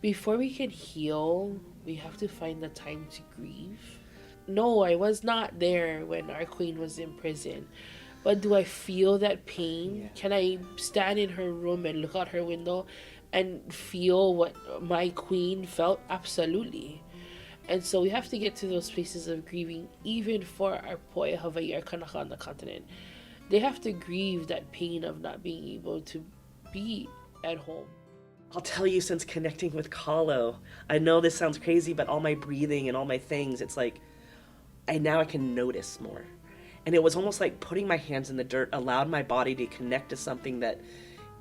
before we can heal, we have to find the time to grieve. No, I was not there when our queen was in prison. But do I feel that pain? Yeah. Can I stand in her room and look out her window and feel what my queen felt? Absolutely. And so we have to get to those places of grieving, even for our poe Hawaii, our Kānaka on the continent. They have to grieve that pain of not being able to be at home. I'll tell you, since connecting with KALO, I know this sounds crazy, but all my breathing and all my things, it's like, now I can notice more. And it was almost like putting my hands in the dirt allowed my body to connect to something that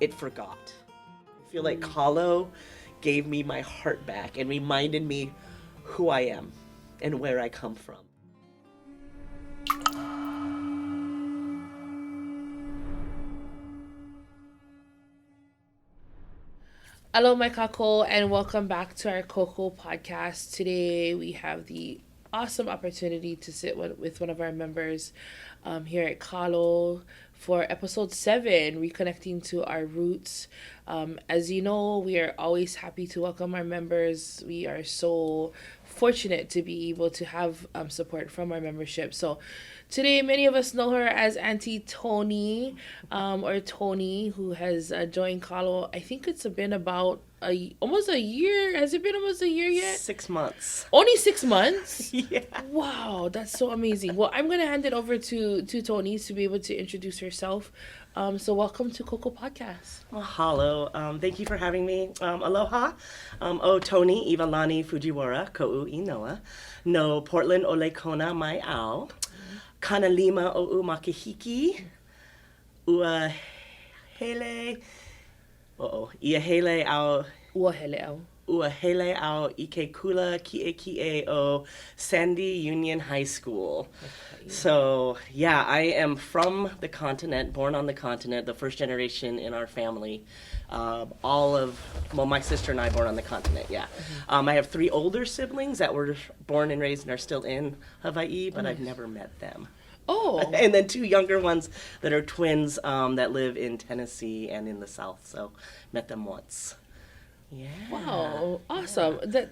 it forgot. I feel like KALO gave me my heart back and reminded me who I am and where I come from. Hello, my kako, and welcome back to our KOKO Podcast. Today we have the awesome opportunity to sit with one of our members here at KALO for episode 7, Reconnecting to Our Roots. As you know, we are always happy to welcome our members. We are so fortunate to be able to have support from our membership. So today, many of us know her as Auntie Toni, or Toni, who has joined KALO. I think it's been about almost a year. Has it been almost a year yet? 6 months. Only 6 months? Yeah. Wow, that's so amazing. Well, I'm going to hand it over to Toni to be able to introduce herself. So welcome to KOKO Podcast. Mahalo. Thank you for having me. Aloha. O Toni Ivalani Fujiwara, Ko'u inoa. No Portland ole kona mai ao. Kana lima o makahiki. Ua hele. Ia hele ao. Ua hele au. Ua hele ao ike kula kie o Sandy Union High School. Okay. So, yeah, I am from the continent, born on the continent, the first generation in our family. My sister and I born on the continent, yeah. Mm-hmm. I have 3 older siblings that were born and raised and are still in Hawaii, but I've never met them. Oh. And then 2 younger ones that are twins that live in Tennessee and in the South, so met them once. Yeah. Wow, awesome. Yeah.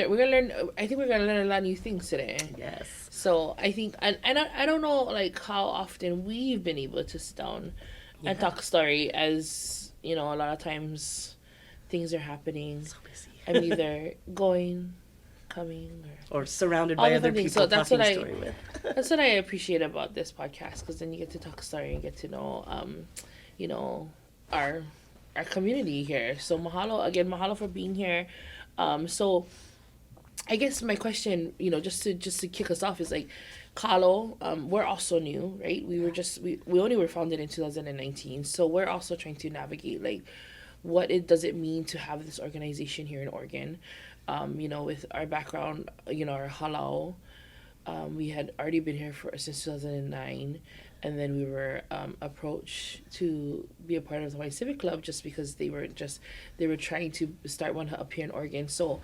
We're gonna learn. I think we're gonna learn a lot of new things today. Yes. So I think, and I don't know like how often we've been able to sit down and talk story, as you know, a lot of times things are happening. So busy. I'm either going, coming, or surrounded by other people so talking story with. That's what I appreciate about this podcast, because then you get to talk story and get to know, you know, our community here. So mahalo for being here. So I guess my question, you know, just to kick us off is like, KALO, we're also new, right? We only were founded in 2019, so we're also trying to navigate like what does it mean to have this organization here in Oregon. You know, with our background, you know, our halau, we had already been here since 2009. And then we were approached to be a part of the Hawaiian Civic Club just because they were trying to start one up here in Oregon. So,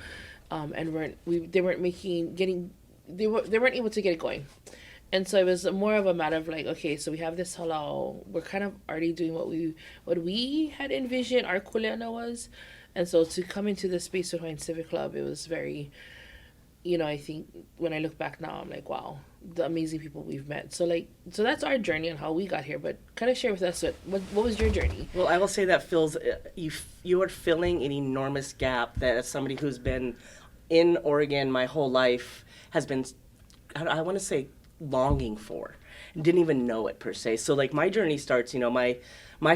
and they weren't able to get it going. And so it was more of a matter of like, okay, so we have this halau. We're kind of already doing what we had envisioned our kuleana was. And so to come into the space of Hawaiian Civic Club, it was very, you know, I think when I look back now, I'm like, wow, the amazing people we've met. So that's our journey on how we got here. But kind of share with us what was your journey? Well, I will say that you are filling an enormous gap that, as somebody who's been in Oregon my whole life, has been, I want to say, longing for, and didn't even know it per se. So like my journey starts, you know, my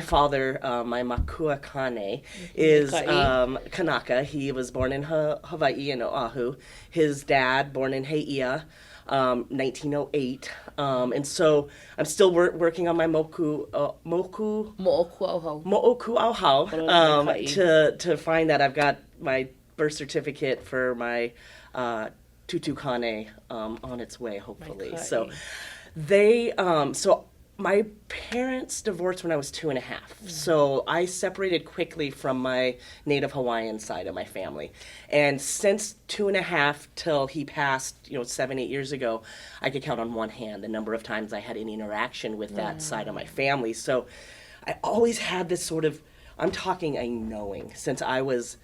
father, my makua kane, is Kānaka. He was born in Hawaii in Oahu. His dad born in Heiʻia, 1908. And so I'm still working on my mo'oku auhau, to find that I've got my birth certificate for my tutu kane on its way, hopefully. So my parents divorced when I was 2.5. Mm-hmm. So I separated quickly from my Native Hawaiian side of my family. And since 2.5 till he passed, 7-8 years ago, I could count on one hand the number of times I had any interaction with that side of my family. So I always had this sort of, I'm talking a knowing since I was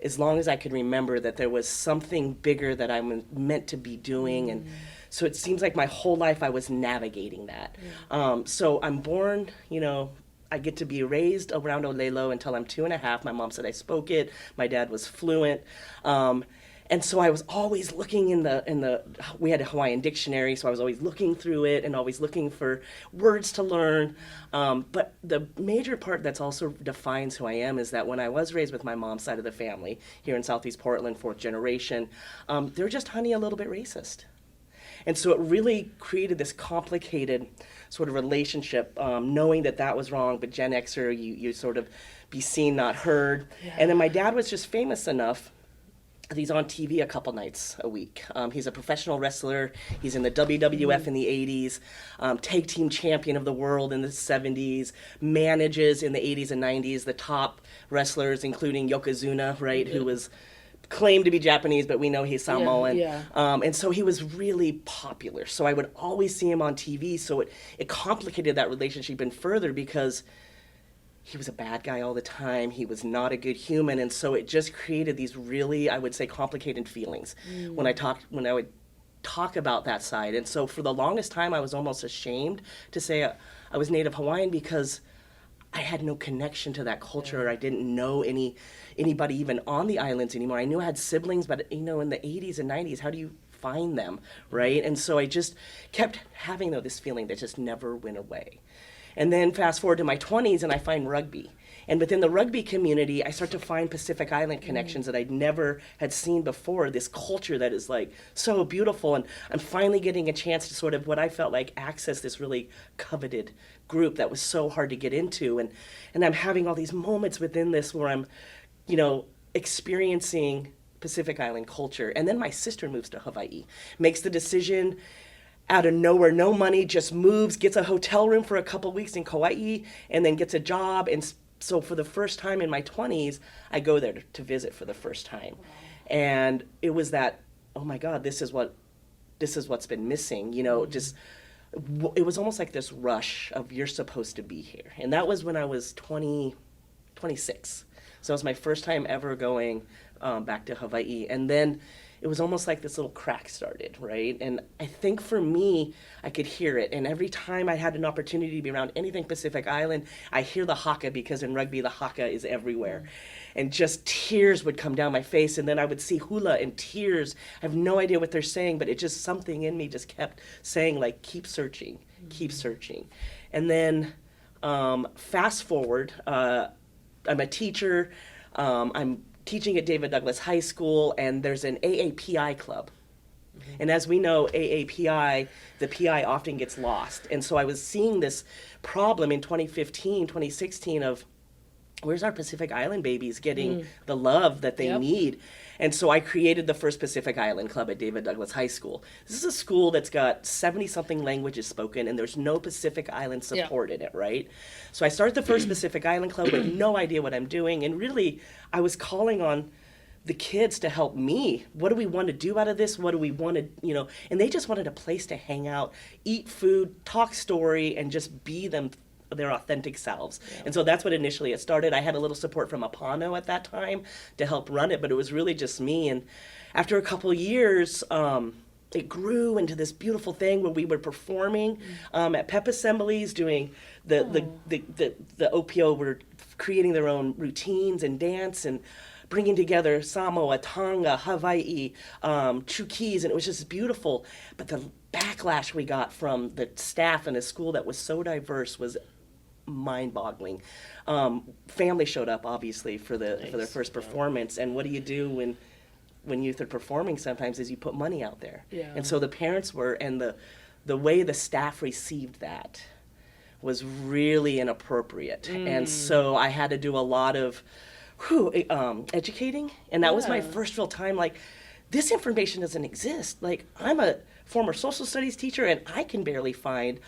as long as I could remember that there was something bigger that I'm meant to be doing. And so it seems like my whole life I was navigating that. So I'm born, I get to be raised around Olelo until I'm 2.5. My mom said I spoke it. My dad was fluent. And so I was always looking we had a Hawaiian dictionary, so I was always looking through it and always looking for words to learn. But the major part that's also defines who I am is that when I was raised with my mom's side of the family here in Southeast Portland, 4th generation, they're just a little bit racist. And so it really created this complicated sort of relationship, knowing that was wrong, but Gen Xer, you sort of be seen, not heard. Yeah. And then my dad was just famous enough that he's on TV a couple nights a week. He's a professional wrestler. He's in the WWF in the 80s, tag team champion of the world in the 70s, manages in the 80s and 90s the top wrestlers, including Yokozuna, right, who was claimed to be Japanese, but we know he's Samoan. Yeah. And so he was really popular. So I would always see him on TV. So it complicated that relationship even further because he was a bad guy all the time. He was not a good human. And so it just created these really, I would say, complicated feelings when I would talk about that side. And so for the longest time, I was almost ashamed to say I was Native Hawaiian because I had no connection to that culture. I didn't know anybody even on the islands anymore. I knew I had siblings, but in the 80s and 90s, how do you find them, right? And so I just kept having this feeling that just never went away. And then fast forward to my 20s and I find rugby. And within the rugby community, I start to find Pacific Island connections that I'd never had seen before, this culture that is like so beautiful. And I'm finally getting a chance to sort of what I felt like access this really coveted group that was so hard to get into. And I'm having all these moments within this where I'm, experiencing Pacific Island culture. And then my sister moves to Hawaii, makes the decision out of nowhere, no money, just moves, gets a hotel room for a couple weeks in Kauai, and then gets a job. And so for the first time in my 20s, I go there to visit for the first time. Wow. And it was that, oh my God, this is what's been missing, just, it was almost like this rush of you're supposed to be here. And that was when I was 26. So it was my first time ever going back to Hawaii. And then it was almost like this little crack started, right? And I think for me, I could hear it. And every time I had an opportunity to be around anything Pacific Island, I hear the haka, because in rugby, the haka is everywhere. And just tears would come down my face. And then I would see hula and tears. I have no idea what they're saying, but it just, something in me just kept saying, like, keep searching, keep searching. And then fast forward, I'm a teacher. I'm teaching at David Douglas High School, and there's an AAPI club. And as we know, AAPI, the PI often gets lost. And so I was seeing this problem in 2015, 2016 of where's our Pacific Island babies getting the love that they need? And so I created the first Pacific Island Club at David Douglas High School. This is a school that's got 70-something languages spoken, and there's no Pacific Island support in it, right? So I started the first Pacific Island Club with no idea what I'm doing, and really I was calling on the kids to help me. What do we want to do out of this? What do we want to, and they just wanted a place to hang out, eat food, talk story, and just be their authentic selves. Yeah. And so that's what initially it started. I had a little support from Apano at that time to help run it, but it was really just me. And after a couple of years, it grew into this beautiful thing where we were performing at pep assemblies, doing the OPO were creating their own routines and dance and bringing together Samoa, Tonga, Hawaii, Chukis, and it was just beautiful. But the backlash we got from the staff in a school that was so diverse was mind-boggling. Family showed up, obviously, for their first performance, and what do you do when youth are performing sometimes is you put money out there. Yeah. And so the parents were, and the way the staff received that was really inappropriate. And so I had to do a lot of educating, and that was my first real time, like, this information doesn't exist. Like, I'm a former social studies teacher, and I can barely find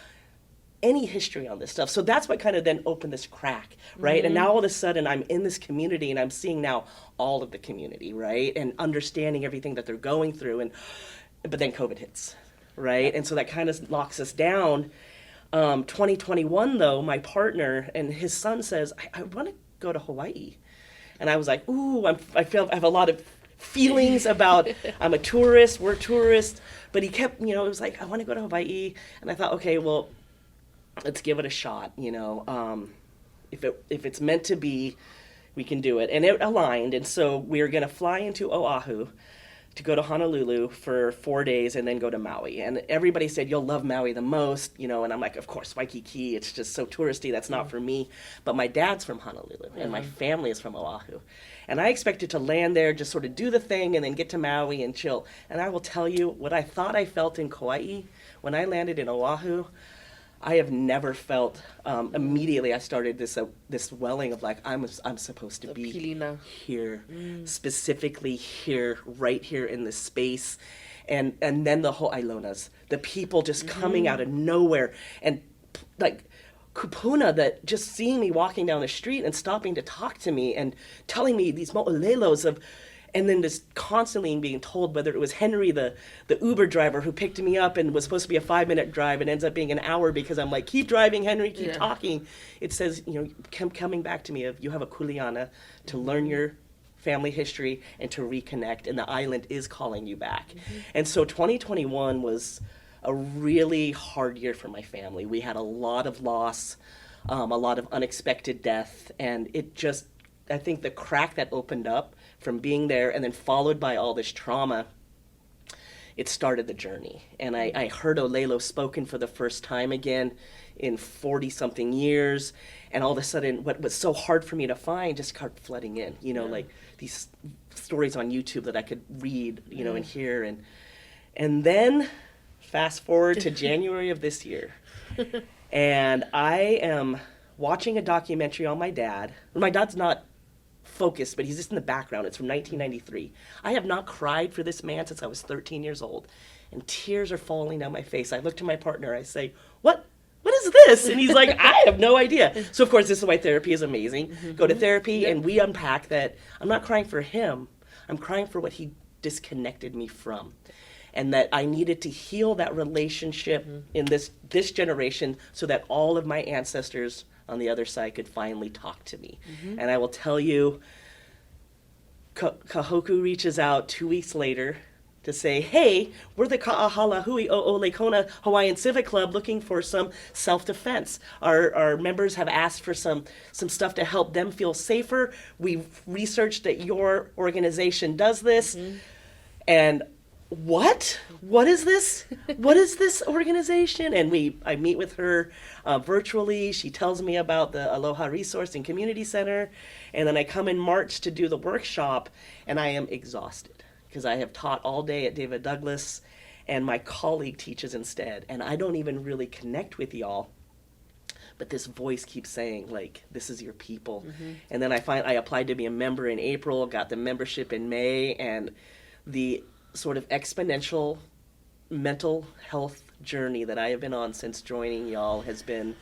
any history on this stuff. So that's what kind of then opened this crack, right? And now all of a sudden I'm in this community and I'm seeing now all of the community, right? And understanding everything that they're going through. But then COVID hits, right? And so that kind of locks us down. 2021 though, my partner and his son says, I want to go to Hawaii. And I was like, ooh, I have a lot of feelings about, I'm a tourist, we're tourists. But he kept, it was like, I want to go to Hawaii. And I thought, okay, well, let's give it a shot, If it's meant to be, we can do it. And it aligned. And so we were going to fly into Oahu to go to Honolulu for 4 days and then go to Maui. And everybody said, you'll love Maui the most, and I'm like, of course, Waikiki, it's just so touristy, that's not for me. But my dad's from Honolulu, and my family is from Oahu. And I expected to land there, just sort of do the thing, and then get to Maui and chill. And I will tell you, what I thought I felt in Kauai, when I landed in Oahu, I have never felt. Immediately, I started this welling of like, I'm supposed to be here, specifically here, right here in this space, and then the whole Ailonas, the people just coming out of nowhere, and like kupuna, that just seeing me walking down the street and stopping to talk to me and telling me these mo'olelos of. And then just constantly being told, whether it was Henry, the Uber driver who picked me up and was supposed to be a 5-minute drive and ends up being an hour because I'm like, keep driving, Henry, keep talking. It says, coming back to me of, you have a kuleana to learn your family history and to reconnect, and the island is calling you back. And so 2021 was a really hard year for my family. We had a lot of loss, a lot of unexpected death, and it just, I think the crack that opened up from being there and then followed by all this trauma, it started the journey. And I heard Olelo spoken for the first time again in 40-something years, and all of a sudden what was so hard for me to find just started flooding in, like these stories on YouTube that I could read, and hear. And then fast forward to January of this year, and I am watching a documentary on my dad. My dad's not focused, but he's just in the background. It's from 1993. I have not cried for this man since I was 13 years old, and tears are falling down my face. I look to my partner, I say, what is this? And he's like, I have no idea. So of course, this is why therapy is amazing. Go to therapy, and we unpack that I'm not crying for him, I'm crying for what he disconnected me from, and that I needed to heal that relationship in this generation so that all of my ancestors on the other side could finally talk to me. And I will tell you, Kahoku reaches out 2 weeks later to say, hey, we're the Ka'ahala Hui o Lekona Hawaiian Civic Club looking for some self-defense. Our members have asked for some stuff to help them feel safer. We've researched that your organization does this. And what is this? What is this organization? And I meet with her virtually. She tells me about the Aloha Resource and Community Center. And then I come in March to do the workshop, and I am exhausted because I have taught all day at David Douglas, and my colleague teaches instead. And I don't even really connect with y'all. But this voice keeps saying, like, this is your people. And then I applied to be a member in April, got the membership in May, and the sort of exponential mental health journey that I have been on since joining y'all has been,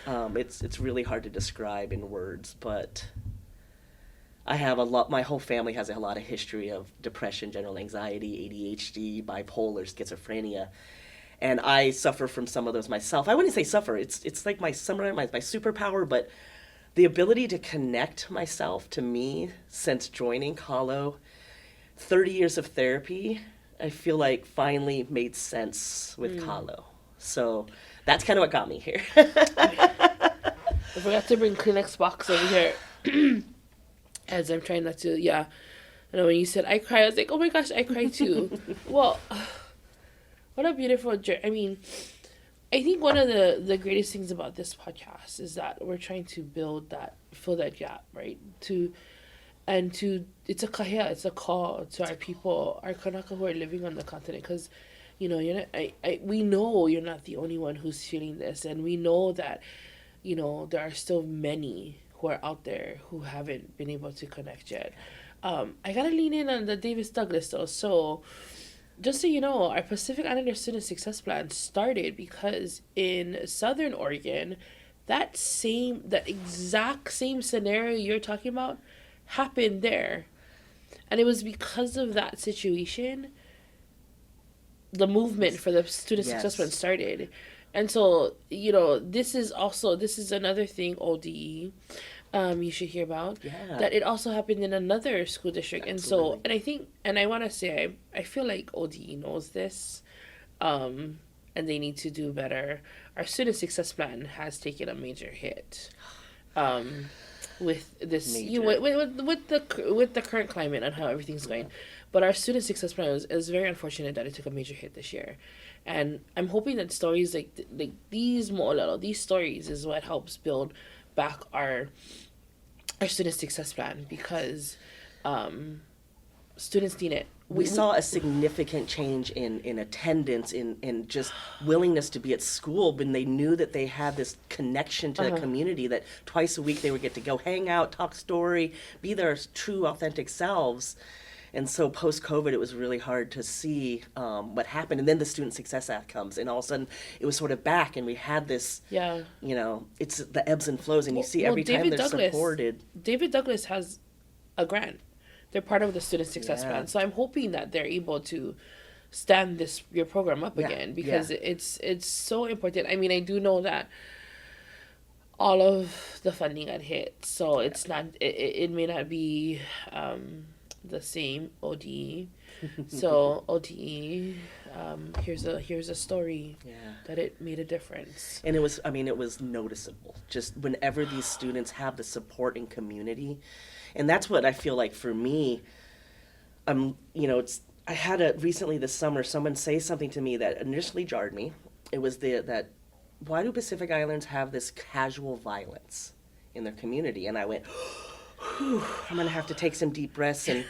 it's really hard to describe in words, but I have my whole family has a lot of history of depression, general anxiety, ADHD, bipolar, schizophrenia, and I suffer from some of those myself. I wouldn't say suffer, it's like my superpower, but the ability to connect myself to me since joining KALO, 30 years of therapy, I feel like finally made sense with KALO. So that's kind of what got me here. I forgot to bring Kleenex box over here. As I'm trying not to, I know when you said I cry, I was like, oh my gosh, I cry too. Well, what a beautiful journey. I mean, I think one of the greatest things about this podcast is that we're trying to fill that gap, right? It's a kahea, it's a call to our people, our Kānaka who are living on the continent, because, you're not, we know you're not the only one who's feeling this, and we know that, there are still many who are out there who haven't been able to connect yet. I gotta lean in on the Davis Douglas though, so just so you know, our Pacific Islander Student Success Plan started because in Southern Oregon, that exact same scenario you're talking about happened there. And it was because of that situation the movement for the Student Success Plan started. And so, this is another thing, ODE. you should hear about. Yeah. That it also happened in another school district. Absolutely. And I think, and I want to say, I feel like ODE knows this, and they need to do better. Our student success plan has taken a major hit. With this, with the current climate and how everything's going, but our student success plan is very unfortunate that it took a major hit this year, and I'm hoping that stories like these mo'olelo, these stories is what helps build back our student success plan, because students need it. We saw a significant change in attendance, in just willingness to be at school when they knew that they had this connection to the community, that twice a week they would get to go hang out, talk story, be their true, authentic selves. And so post-COVID, it was really hard to see what happened. And then the Student Success Act comes, and all of a sudden it was sort of back, and we had this, it's the ebbs and flows, and you see every time they're supported. David Douglas has a grant. They're part of the Student Success Plan. So I'm hoping that they're able to stand your program up again, because it's so important. I mean, I do know that all of the funding got hit, so it's not, it may not be the same ODE. So ODE, here's a story that it made a difference. And it was noticeable, just whenever these students have the support and community. And that's what I feel like for me. I had recently this summer, someone say something to me that initially jarred me. It was that why do Pacific Islanders have this casual violence in their community? And I went, I'm going to have to take some deep breaths and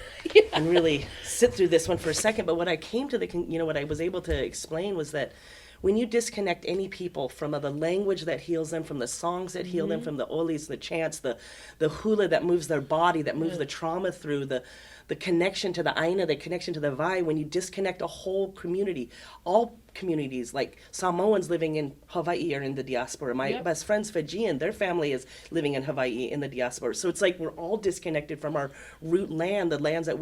really sit through this one for a second. But what I came to what I was able to explain was that when you disconnect any people from the language that heals them, from the songs that heal them, from the olis, the chants, the hula that moves their body, that moves the trauma through, the connection to the aina, the connection to the vai, when you disconnect a whole community, all communities, like Samoans living in Hawaii are in the diaspora. My best friend's Fijian, their family is living in Hawaii in the diaspora. So it's like we're all disconnected from our root land, the lands that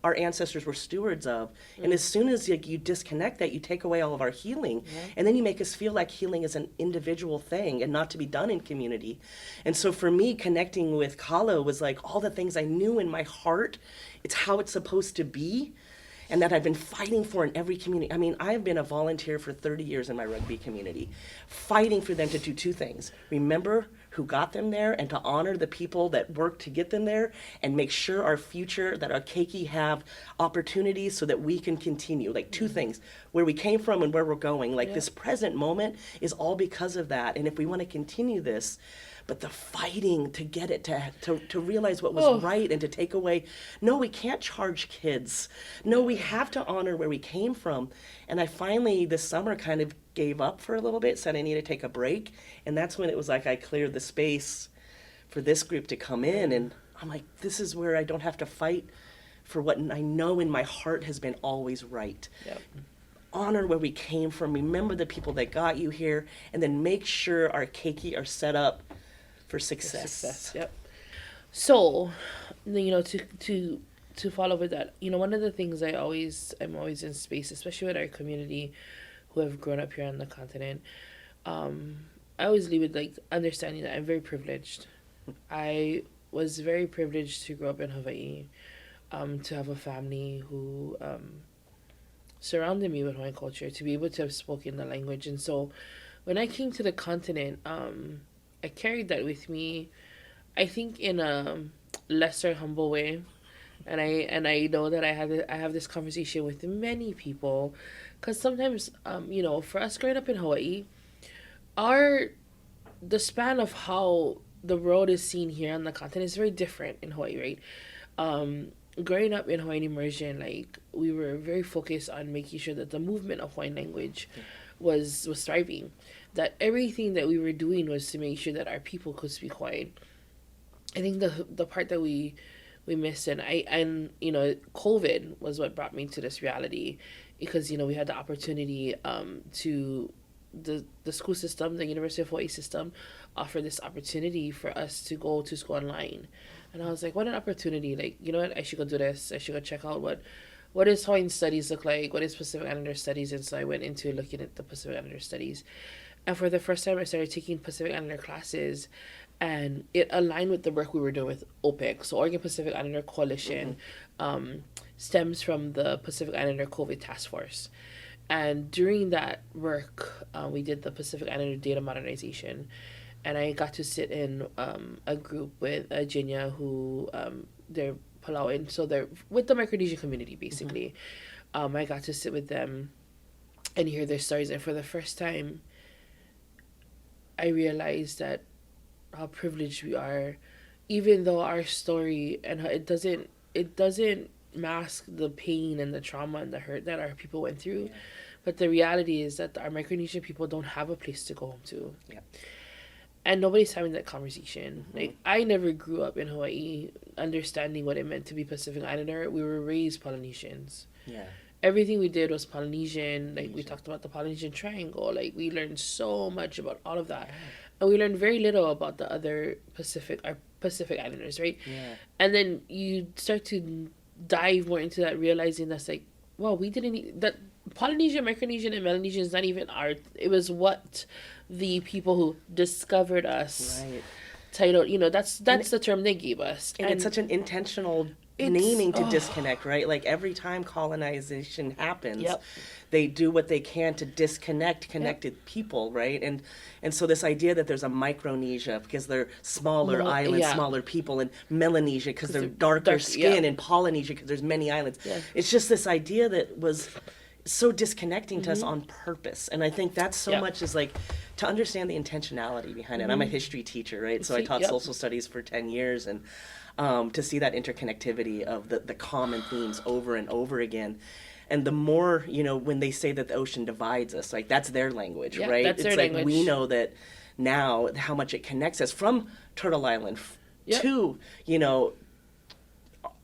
our ancestors were stewards of. And as soon as you disconnect that, you take away all of our healing. And then you make us feel like healing is an individual thing and not to be done in community. And so for me, connecting with KALO was like all the things I knew in my heart. It's how it's supposed to be, and that I've been fighting for in every community. I mean, I've been a volunteer for 30 years in my rugby community, fighting for them to do two things: remember who got them there, and to honor the people that worked to get them there, and make sure our future, that our keiki have opportunities so that we can continue. Like two things: where we came from and where we're going. Like this present moment is all because of that. And if we want to continue this, but the fighting to get it to realize what was right, and to take away, no, we can't charge kids. No, we have to honor where we came from. And I finally this summer kind of gave up for a little bit, said I need to take a break. And that's when it was like I cleared the space for this group to come in. And I'm like, this is where I don't have to fight for what I know in my heart has been always right. Yep. Honor where we came from, remember the people that got you here, and then make sure our keiki are set up for success. Yep. So, to follow with that, one of the things I'm always in space, especially with our community who have grown up here on the continent, I always leave with like understanding that I'm very privileged. I was very privileged to grow up in Hawaii, to have a family who surrounded me with Hawaiian culture, to be able to have spoken the language. And so when I came to the continent, I carried that with me, I think in a lesser humble way. And I know that I have this conversation with many people, because sometimes, for us growing up in Hawaii, the span of how the world is seen here on the continent is very different in Hawaii, right? Growing up in Hawaiian immersion, like, we were very focused on making sure that the movement of Hawaiian language was thriving, that everything that we were doing was to make sure that our people could speak Hawaiian. I think the part that we missed, and COVID was what brought me to this reality, because we had the opportunity to the school system, the University of Hawaii system, offer this opportunity for us to go to school online. And I was like, what an opportunity. Like, you know what, I should go do this. I should go check out what does Hawaiian studies look like? What is Pacific Islander studies? And so I went into looking at the Pacific Islander studies. And for the first time, I started taking Pacific Islander classes. and it aligned with the work we were doing with OPIC. So Oregon Pacific Islander Coalition stems from the Pacific Islander COVID Task Force. And during that work, we did the Pacific Islander data modernization. And I got to sit in a group with Jinya, who they're Palauan, so they're with the Micronesian community, basically. I got to sit with them and hear their stories. And for the first time, I realized that how privileged we are, even though our story and it doesn't mask the pain and the trauma and the hurt that our people went through. Yeah. But the reality is that our Micronesian people don't have a place to go home to. Yeah. And nobody's having that conversation. Like, I never grew up in Hawaii understanding what it meant to be Pacific Islander. We were raised Polynesians. Yeah. Everything we did was Polynesian. Like, we talked about the Polynesian Triangle. Like, we learned so much about all of that. Yeah. And we learned very little about the other Pacific Islanders, right? Yeah. And then you start to dive more into that, realizing that's like, well, we didn't... that Polynesian, Micronesian, and Melanesian is not even our... It was what the people who discovered us titled... You know, that's the term they gave us. And it's such an intentional naming to disconnect, right? Like, every time colonization happens... Yep. They do what they can to disconnect connected people, right? And so this idea that there's a Micronesia because they're smaller islands, smaller people, and Melanesia because they're darker skin, and Polynesia because there's many islands. Yeah. It's just this idea that was so disconnecting to us on purpose. And I think that's so much is like to understand the intentionality behind it. I'm a history teacher, right? So I taught social studies for 10 years, and to see that interconnectivity of the common themes over and over again. And the more, you know, when they say that the ocean divides us, like, that's their language, right? That's it's their like language. We know that now how much it connects us from Turtle Island to, you know,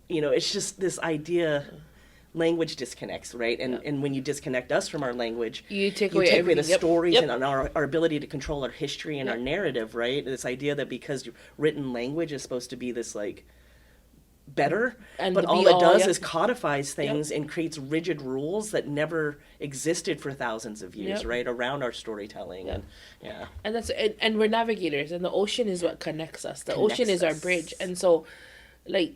it's just this idea, language disconnects, right? And when you disconnect us from our language, you take away the stories and our ability to control our history and our narrative, right? This idea that because written language is supposed to be this, like, better, but all it does is codifies things and creates rigid rules that never existed for thousands of years, right, around our storytelling. And that's and we're navigators, and the ocean is what connects us. The ocean is our bridge. And so, like,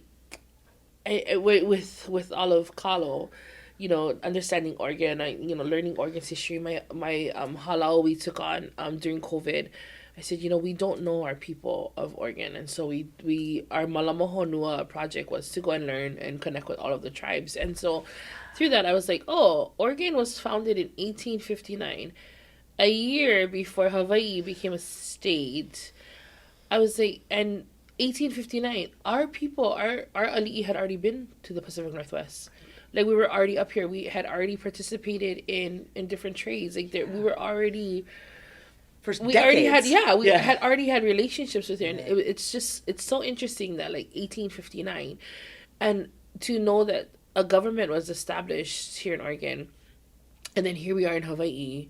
with all of KALO, you know, understanding Oregon, learning Oregon's history, my halau we took on during COVID. I said, you know, we don't know our people of Oregon. And so our Malama Honua project was to go and learn and connect with all of the tribes. And so through that, I was like, oh, Oregon was founded in 1859, a year before Hawaii became a state. I was like, and 1859, our people, our ali'i had already been to the Pacific Northwest. Like, we were already up here. We had already participated in different trades. Like, we were already... We already had already had relationships with her, and it's so interesting that, like, 1859, and to know that a government was established here in Oregon, and then here we are in Hawaii,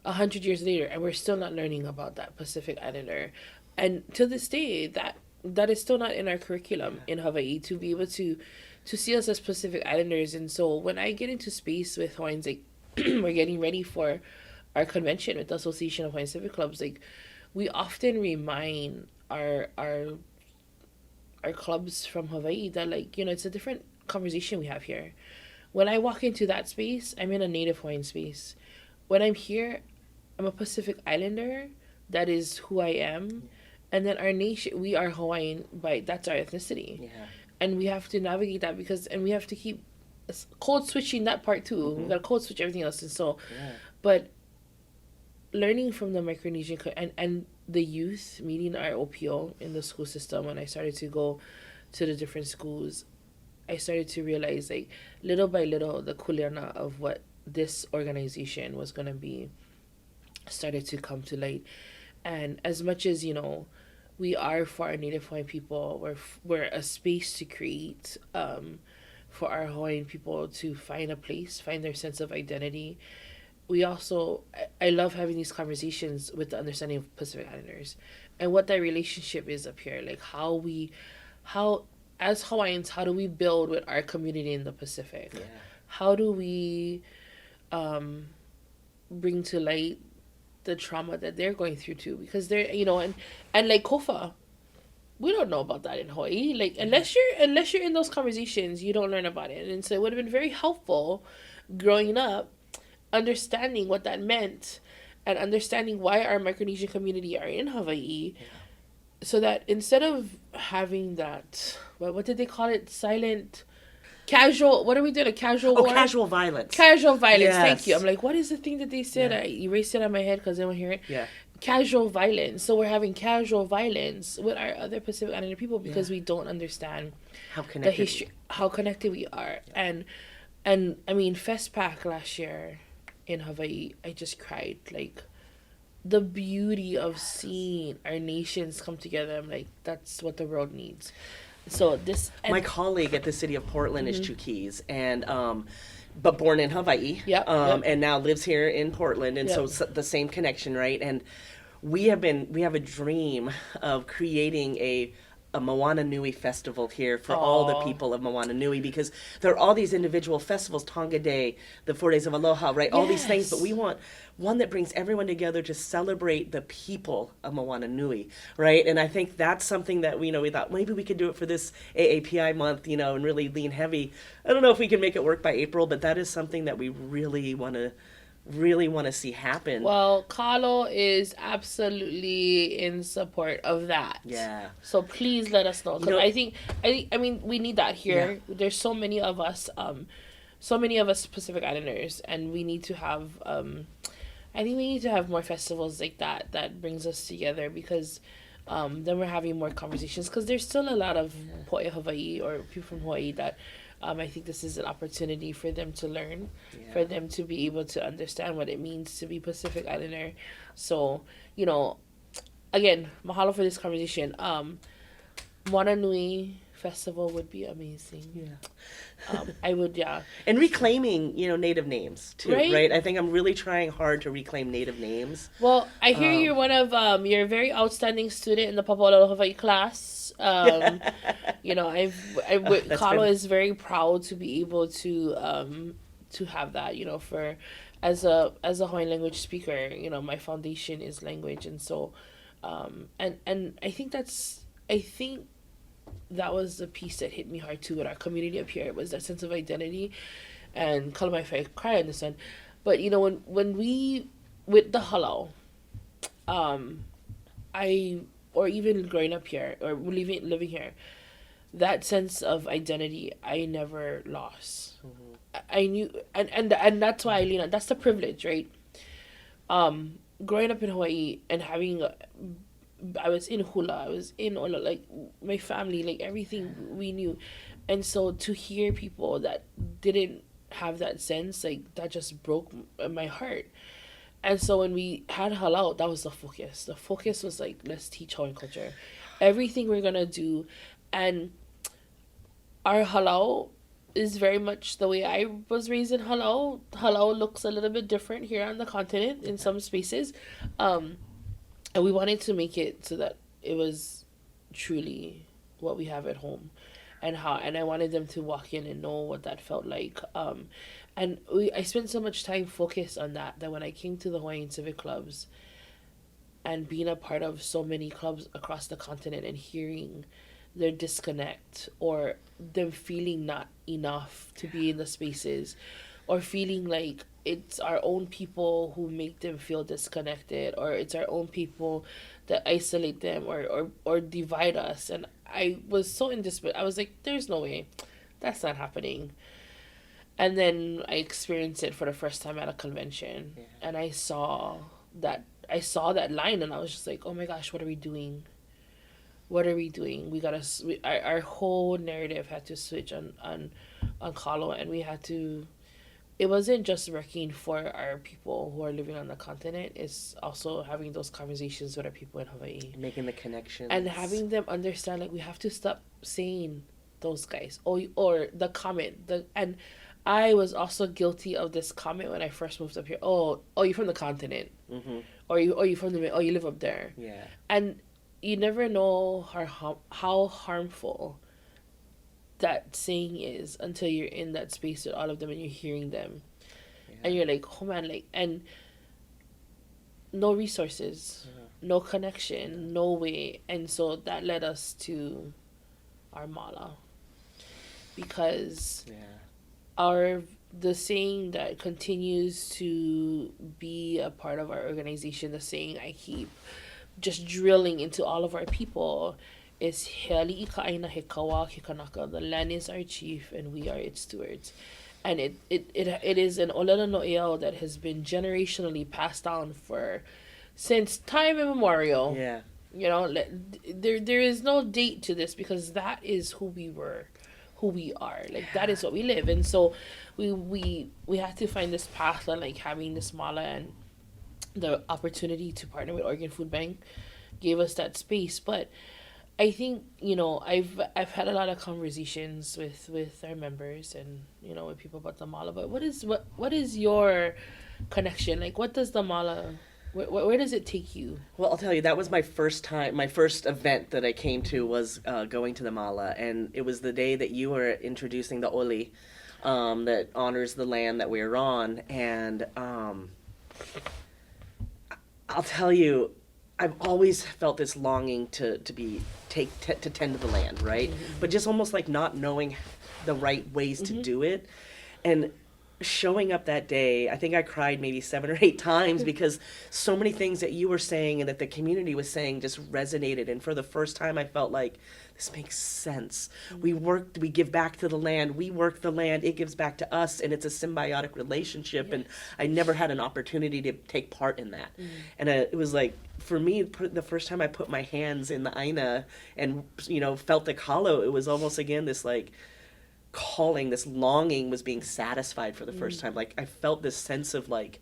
100 years later, and we're still not learning about that Pacific Islander, and to this day that is still not in our curriculum in Hawaii, to be able to see us as Pacific Islanders. And so when I get into space with Hawaiians, like, we're getting ready for our convention with the Association of Hawaiian Civic Clubs, like, we often remind our clubs from Hawaii that, like, you know, it's a different conversation we have here. When I walk into that space, I'm in a Native Hawaiian space. When I'm here, I'm a Pacific Islander. That is who I am. And then our nation, we are Hawaiian, that's our ethnicity. Yeah. And we have to navigate that and we have to keep code switching that part too. We gotta code switch everything else. And so, but learning from the Micronesian and the youth, meeting our OPO in the school system, when I started to go to the different schools, I started to realize, like, little by little, the kuleana of what this organization was going to be started to come to light. And as much as, you know, we are for our Native Hawaiian people, we're a space to create for our Hawaiian people to find a place, find their sense of identity. We also, I love having these conversations with the understanding of Pacific Islanders and what that relationship is up here. Like, how as Hawaiians, how do we build with our community in the Pacific? Yeah. How do we bring to light the trauma that they're going through too? Because they're, you know, and like Kofa, we don't know about that in Hawaii. Like, unless you're in those conversations, you don't learn about it. And so it would have been very helpful growing up, understanding what that meant and understanding why our Micronesian community are in Hawaii, so that instead of having that, what did they call it? Silent, casual, what are we doing? A casual war? Casual violence. Casual violence, Yes. thank you. I'm like, what is the thing that they said? Yeah. I erased it on my head because I don't hear it. Yeah. Casual violence. So we're having casual violence with our other Pacific Islander people because we don't understand How the connected. history, how connected we are. And I mean, Festpac last year in Hawaii, I just cried. Like, the beauty of seeing our nations come together. I'm like, that's what the world needs. So this, and My colleague at the city of Portland is Chuukese, and but born in Hawaii, Yep. and now lives here in Portland, and so Yep. it's the same connection, right? And we have a dream of creating a Moana Nui festival here for all the Aw. people of Moana Nui, because there are all these individual festivals, Tonga Day, the 4 Days of Aloha, right? All these things, but Yes. we want one that brings everyone together to celebrate the people of Moana Nui, right? And I think that's something that we thought maybe we could do it for this AAPI month, and really lean heavy. I don't know if we can make it work by April, but that is something that we really want to see happen. well, KALO is absolutely in support of that. Yeah. So please let us know. Because I mean, we need that here. Yeah. There's so many of us Pacific Islanders, and we need to have, I think we need to have more festivals like that brings us together, because then we're having more conversations, because there's still a lot of Poʻe Hawaii or people from Hawaii that I think this is an opportunity for them to learn, for them to be able to understand what it means to be Pacific Islander. So, again, mahalo for this conversation. Moana Nui Festival would be amazing. Yeah. I would, And reclaiming, native names too, Right? right? I think I'm really trying hard to reclaim native names. Well, I hear you're one of you're a very outstanding student in the Papa'olelo Hawaii class. KALO is very proud to be able to have that. For as a Hawaiian language speaker, my foundation is language, and so and I think that was the piece that hit me hard too with our community up here. It was that sense of identity, and call me if I cry on this one, but when we with the halau, or even growing up here or living here, that sense of identity I never lost. I knew, and that's why I lean on. That's the privilege, right? Growing up in Hawaii and having. I was in hula, I was in Ola, like my family, like everything we knew. And so to hear people that didn't have that sense, like that just broke my heart. And so when we had halau, that was the focus. The focus was like, let's teach Hawaiian culture. Everything we're gonna do. And our halau is very much the way I was raised in halau. Halau looks a little bit different here on the continent in some spaces. And we wanted to make it so that it was truly what we have at home, and I wanted them to walk in and know what that felt like. I spent so much time focused on that when I came to the Hawaiian Civic Clubs and being a part of so many clubs across the continent and hearing their disconnect or them feeling not enough to be in the spaces, or feeling like it's our own people who make them feel disconnected, or it's our own people that isolate them or divide us. And I was so in despair. I was like, there's no way. That's not happening. And then I experienced it for the first time at a convention. Yeah. And I saw that line, and I was just like, oh my gosh, what are we doing? What are we doing? Our whole narrative had to switch on KALO, and we had to. It wasn't just working for our people who are living on the continent. It's also having those conversations with our people in Hawaii. Making the connections. And having them understand, like, we have to stop saying those guys. Or the comment. And I was also guilty of this comment when I first moved up here. Oh, you're from the continent. Mm-hmm. Or you from the... Oh, you live up there. Yeah. And you never know how harmful that saying is until you're in that space with all of them and you're hearing them. Yeah. And you're like, oh man, like, and no resources, no connection, no way. And so that led us to our mala. Because the saying that continues to be a part of our organization, the saying I keep just drilling into all of our people is He ali'i ka aina he kawa ke Kānaka. The land is our chief and we are its stewards. And it is an olelo no'eau that has been generationally passed down since time immemorial. Yeah. You know, there is no date to this because that is who we were, who we are. Like, that is what we live. And so we had to find this path, and like having this mala and the opportunity to partner with Oregon Food Bank gave us that space. But I think, you know, I've had a lot of conversations with our members and, you know, with people about the mala. But what is your connection? Like, what does the mala, where does it take you? Well, I'll tell you, that was my first event that I came to was going to the mala, and it was the day that you were introducing the oli that honors the land that we're on, and I'll tell you, I've always felt this longing to tend to the land, right? Mm-hmm. But just almost like not knowing the right ways to do it. And showing up that day, I think I cried maybe 7 or 8 times because so many things that you were saying and that the community was saying just resonated. And for the first time, I felt like this makes sense. We give back to the land, we work the land, it gives back to us, and it's a symbiotic relationship. Yes. And I never had an opportunity to take part in that. And it was like, for me, the first time I put my hands in the aina and, you know, felt the KALO, it was almost again this like calling, this longing was being satisfied for the first time. Like, I felt this sense of like,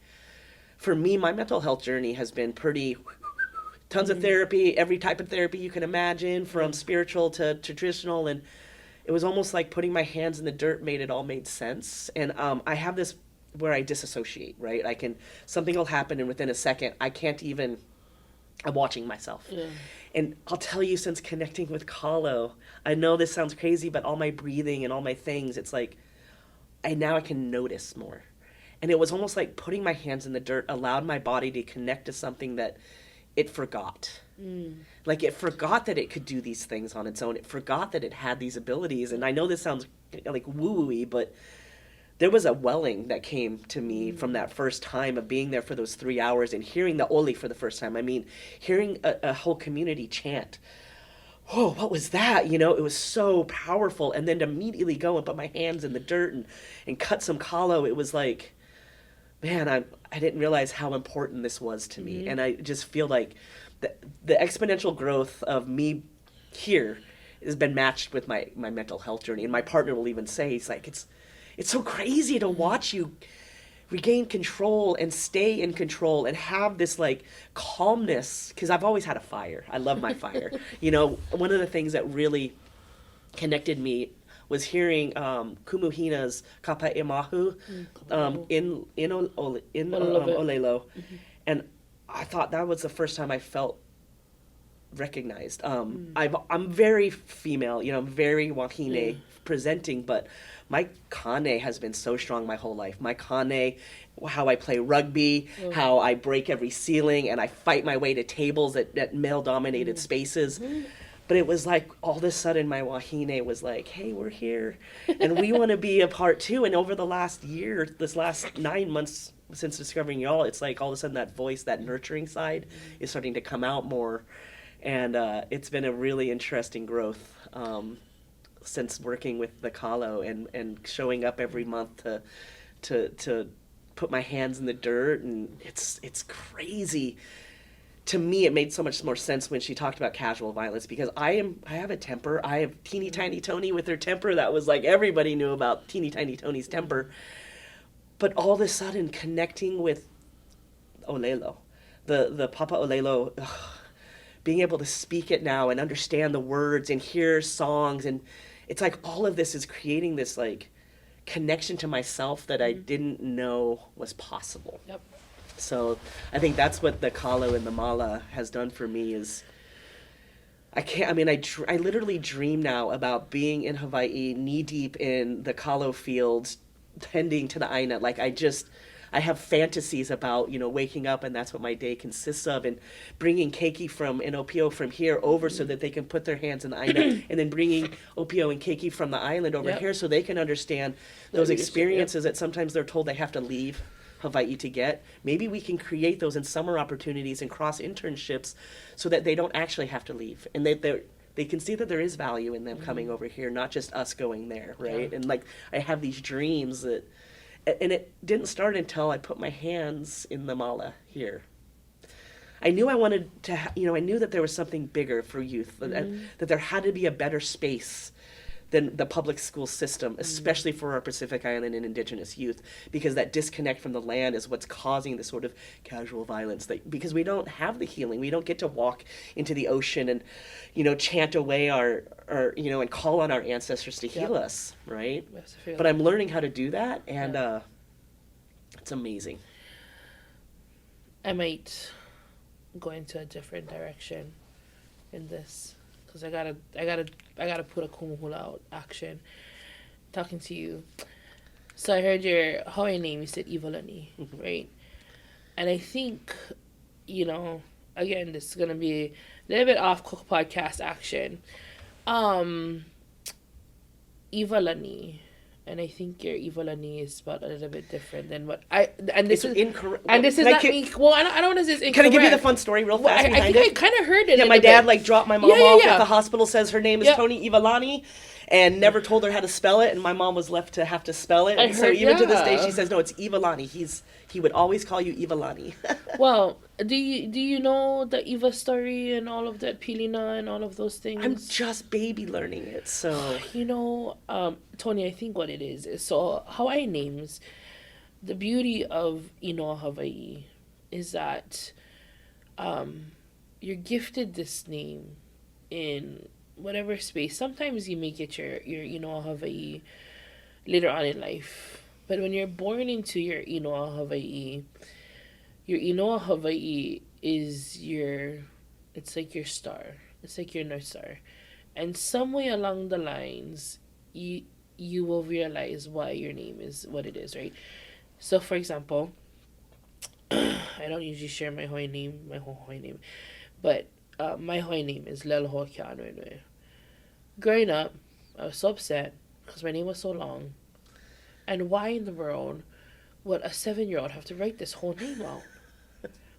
for me, my mental health journey has been pretty tons of therapy, every type of therapy you can imagine, from spiritual to traditional, and it was almost like putting my hands in the dirt made sense. And I have this where I disassociate, right? Something will happen and within a second I'm watching myself. Yeah. And I'll tell you, since connecting with KALO, I know this sounds crazy, but all my breathing and all my things, it's like, now I can notice more. And it was almost like putting my hands in the dirt allowed my body to connect to something that it forgot. Like, it forgot that it could do these things on its own. It forgot that it had these abilities. And I know this sounds like woo-woo-y, but there was a welling that came to me from that first time of being there for those 3 hours and hearing the oli for the first time. I mean, hearing a whole community chant. Whoa, what was that? You know, it was so powerful. And then to immediately go and put my hands in the dirt and cut some KALO, it was like, man, I didn't realize how important this was to me. And I just feel like the exponential growth of me here has been matched with my mental health journey. And my partner will even say, he's like, it's so crazy to watch you regain control and stay in control and have this like calmness, because I've always had a fire. I love my fire. You know, one of the things that really connected me was hearing Kumu Hina's Kapa Imahu in Olelo. And I thought that was the first time I felt recognized. I'm very female, you know, I'm very wahine presenting, but my kane has been so strong my whole life. My kane, how I play rugby, how I break every ceiling, and I fight my way to tables at male-dominated spaces. But it was like, all of a sudden, my wahine was like, hey, we're here, and we want to be a part too. And over the last year, this last 9 months since discovering y'all, it's like all of a sudden that voice, that nurturing side is starting to come out more. And it's been a really interesting growth since working with the KALO and showing up every month to put my hands in the dirt. And it's crazy. To me, it made so much more sense when she talked about casual violence, because I have a temper. I have teeny tiny Toni with her temper. That was like, everybody knew about teeny tiny Toni's temper. But all of a sudden, connecting with Olelo, the Papa Olelo, being able to speak it now and understand the words and hear songs, and it's like all of this is creating this like connection to myself that I didn't know was possible. Yep. So I think that's what the KALO and the mala has done for me. Is I literally dream now about being in Hawaii, knee deep in the KALO fields, tending to the aina. Like, I have fantasies about, waking up and that's what my day consists of, and bringing keiki from an opio from here over so that they can put their hands in the aina, and then bringing opio and keiki from the island over here so they can understand those experiences that sometimes they're told they have to leave Hawaii to get. Maybe we can create those in summer opportunities and cross internships so that they don't actually have to leave, and they can see that there is value in them coming over here, not just us going there, right? And like, I have these dreams and it didn't start until I put my hands in the mala here. I knew I wanted to, I knew that there was something bigger for youth, that there had to be a better space than the public school system, especially for our Pacific Island and Indigenous youth, because that disconnect from the land is what's causing this sort of casual violence. Because we don't have the healing, we don't get to walk into the ocean and, chant away our and call on our ancestors to heal us, right? But I'm learning how to do that, and it's amazing. I might go into a different direction in this. Because I gotta put a kumu hula out action. Talking to you. So I heard your Hawaiian name, you said Ivalani, right? And I think, again, this is gonna be a little bit off KOKO Podcast action. Ivalani. And I think your Ivalani is about a little bit different than what this is incorrect. And this is not me. Well, I don't want to say it's incorrect. Can I give you the fun story real fast? I think I kind of heard it. Yeah, my dad dropped my mom off at the hospital. Says her name is Toni Ivalani, and never told her how to spell it. And my mom was left to have to spell it. And so even to this day, she says no, it's Ivalani. He would always call you Ivalani. Well, do you know the Eva story and all of that, Pilina and all of those things? I'm just baby learning it, so Toni, I think what it is so Hawaiian names. The beauty of inoa Hawaii is that you're gifted this name in whatever space. Sometimes you may get your inoa Hawaii later on in life. But when you're born into your inoa Hawaii is it's like your star. It's like your North Star. And some way along the lines, you will realize why your name is what it is, right? So, for example, I don't usually share my whole Hawaiian name, but my Hawaiian name is Leialoha. Growing up, I was so upset because my name was so long. And why in the world would a 7-year-old have to write this whole name out?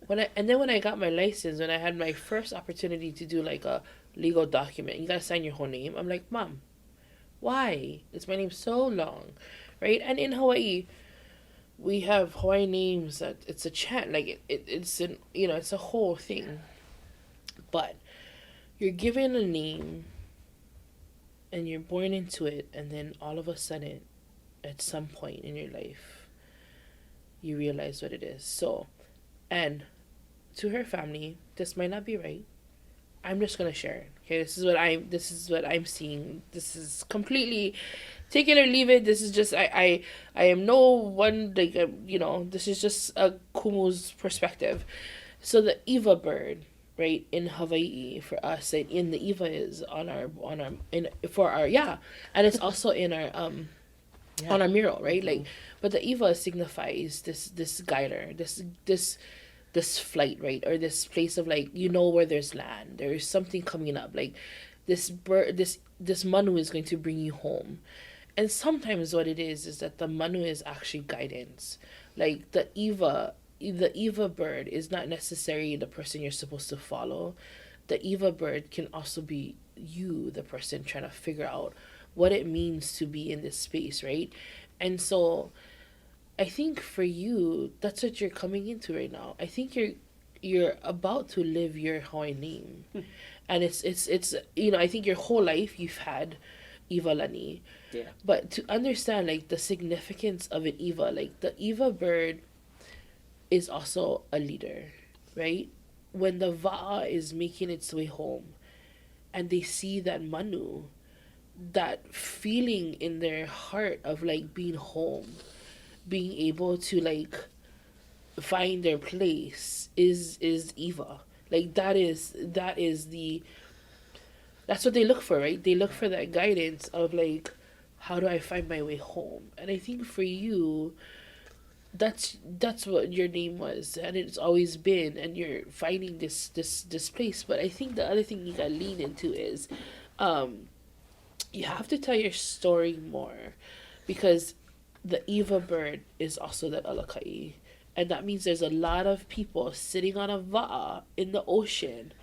When I got my license, when I had my first opportunity to do like a legal document, you gotta sign your whole name. I'm like, Mom, why is my name so long, right? And in Hawaii, we have Hawaiian names that it's a chant, like it's a whole thing. But you're given a name, and you're born into it, and then all of a sudden, at some point in your life, you realize what it is. So, and to her family, this might not be right. I'm just gonna share it. Okay, this is what I'm seeing. This is completely take it or leave it. This is just I am no one this is just a Kumu's perspective. So the Eva bird, right, in Hawaii for us, and the Eva is on our and it's also in our on our mural, right? Like, but the Eva signifies this guider, this flight, right? Or this place of like, where there's land, there is something coming up, like this bird, this manu is going to bring you home. And sometimes what it is that the manu is actually guidance. Like the Eva bird is not necessarily the person you're supposed to follow. The Eva bird can also be you, the person trying to figure out what it means to be in this space, right? And so I think for you, that's what you're coming into right now. I think you're about to live your Hawaiian name. And it's I think your whole life you've had Ivalani. Yeah. But to understand like the significance of an Eva, like the Eva bird is also a leader, right? When the Va'a is making its way home and they see that manu, that feeling in their heart of like being home, being able to like find their place is Eva. Like that's what they look for, right? They look for that guidance of like, how do I find my way home? And I think for you, that's what your name was, and it's always been, and you're finding this place. But I think the other thing you gotta lean into is, you have to tell your story more, because the Eva bird is also that alakai, and that means there's a lot of people sitting on a va'a in the ocean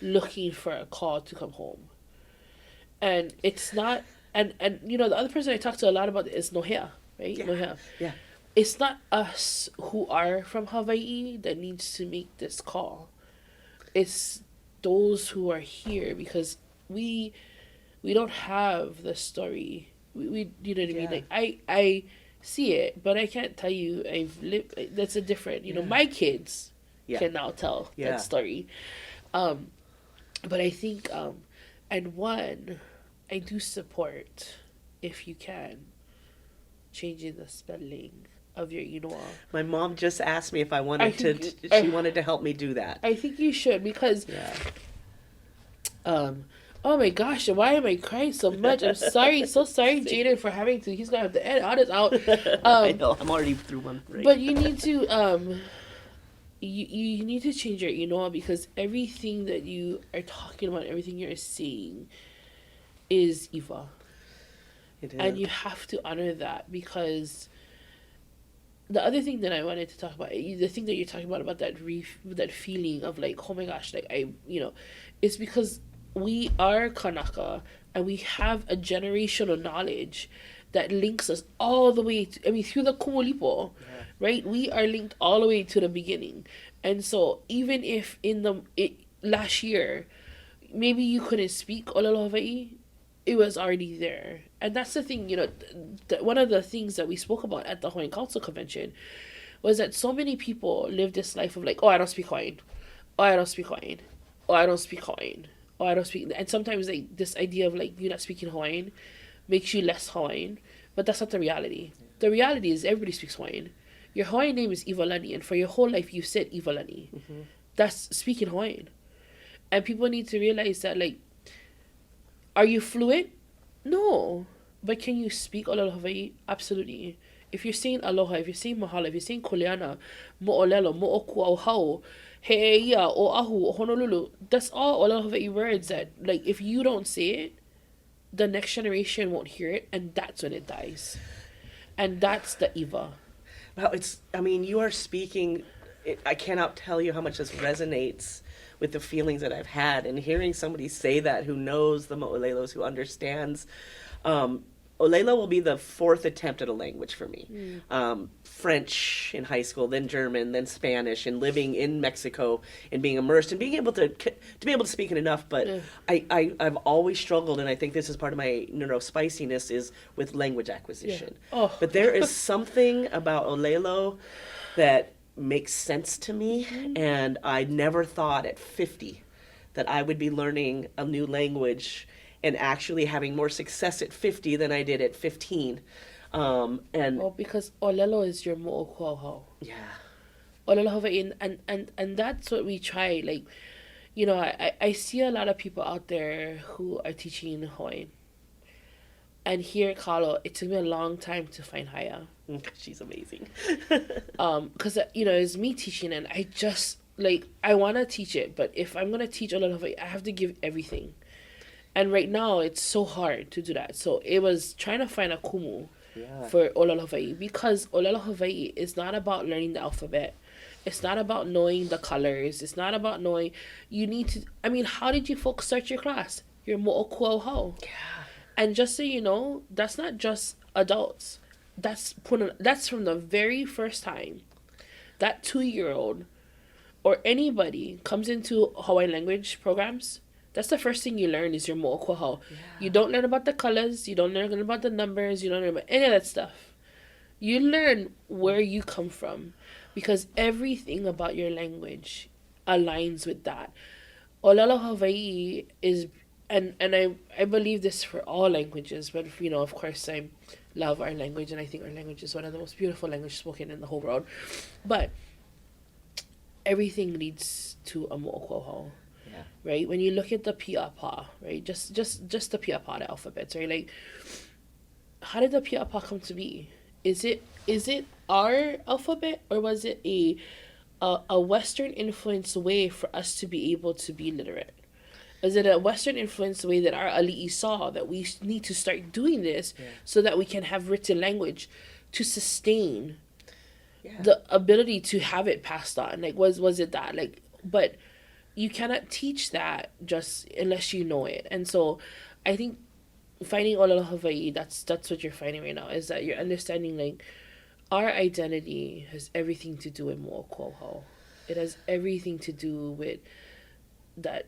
looking for a call to come home. And it's not, and the other person I talk to a lot about is Nohea, right? Nohea. Yeah. It's not us who are from Hawaii that needs to make this call. It's those who are here, because we don't have the story. We you know what I mean? Like I see it, but I can't tell you I've lived. That's a different. My kids can now tell that story. But I think I do support, if you can, changing the spelling of your inoa. My mom just asked me if I wanted she wanted to help me do that. I think you should, because oh my gosh, why am I crying so much? I'm sorry, so sorry, Jaden, for having to. He's gonna have to edit all this out. I know, I'm already through one. Right? But you need to you need to change your inoa, because everything that you are talking about, everything you're saying, is Iwa. It is. And you have to honor that, because the other thing that I wanted to talk about, the thing that you're talking about that feeling of like, oh my gosh, like it's because we are Kānaka, and we have a generational knowledge that links us all the way through the Kumu, right? We are linked all the way to the beginning. And so even if last year, maybe you couldn't speak Olelo Hawaii, it was already there. And that's the thing, one of the things that we spoke about at the Hawaiian Council Convention was that so many people live this life of like, oh, I don't speak Hawaiian. Oh, I don't speak Hawaiian. Oh, I don't speak Hawaiian. Oh, I don't speak. And sometimes like this idea of like you not speaking Hawaiian makes you less Hawaiian. But that's not the reality. The reality is everybody speaks Hawaiian. Your Hawaiian name is Iwalani, and for your whole life you said Iwalani. Mm-hmm. That's speaking Hawaiian. And people need to realize that, like, are you fluent? No. But can you speak Olelo Hawaii? Absolutely. If you're saying aloha, if you're saying mahalo, if you're saying kuleana, mo'olelo, mo'oku auhau, he'eia, o ahu, o honolulu, that's all Olelo Hawaii words that, like, if you don't say it, the next generation won't hear it, and that's when it dies. And that's the Iwa. Well, you are speaking, I cannot tell you how much this resonates with the feelings that I've had, and hearing somebody say that who knows the mo'olelos, who understands. Olelo will be the fourth attempt at a language for me. French in high school, then German, then Spanish, and living in Mexico and being immersed and being able to be able to speak it enough. But I've always struggled, and I think this is part of my spiciness, is with language acquisition. Yeah. Oh. But there is something about Olelo that makes sense to me, and I never thought at 50 that I would be learning a new language and actually having more success at 50 than I did at 15. Because Olelo is your mo'okuauhau. Yeah. Olelo Hawaii, and that's what we try. Like, I see a lot of people out there who are teaching Hawaiian. And here at KALO, it took me a long time to find Haya. She's amazing. Because, it's me teaching, and I just, like, I want to teach it, but if I'm going to teach Olelo Hawaii, I have to give everything. And right now, it's so hard to do that. So it was trying to find a kumu for Olelo Hawaii, because Olelo Hawaii is not about learning the alphabet. It's not about knowing the colors. It's not about knowing. You need to. How did you folks start your class? Your mo'okuauhau. Yeah. And just so you know, that's not just adults. That's from the very first time that 2-year-old or anybody comes into Hawaiian language programs. That's the first thing you learn is your mo'okuauhau. Yeah. You don't learn about the colors. You don't learn about the numbers. You don't learn about any of that stuff. You learn where you come from, because everything about your language aligns with that. Olelo Hawaii is, and I believe this for all languages, but of course I love our language, and I think our language is one of the most beautiful languages spoken in the whole world. But everything leads to a mo'okuauhau. Right? When you look at the pia'apa, right? Just the pia'apa, the alphabets, right? Like, how did the pia'apa come to be? is it our alphabet, or was it a Western influenced way for us to be able to be literate? Is it a Western influenced way that our ali'i saw that we need to start doing this so that we can have written language to sustain the ability to have it passed on? Like, was it that? Like, but you cannot teach that just unless you know it. And so I think finding Olelo Hawaii, that's what you're finding right now, is that you're understanding, like, our identity has everything to do with mo'okoho. It has everything to do with that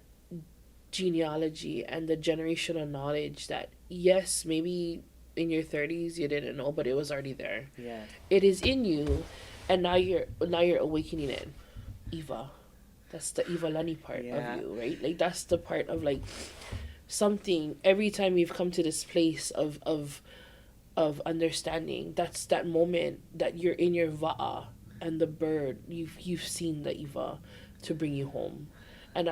genealogy and the generational knowledge that, yes, maybe in your 30s you didn't know, but it was already there. Yeah. It is in you, and now you're awakening it. Iwa. That's the Iwalani part of you, right? Like, that's the part of, like, something, every time you've come to this place of understanding, that's that moment that you're in your va'a, and the bird, you've seen the Iwa to bring you home. And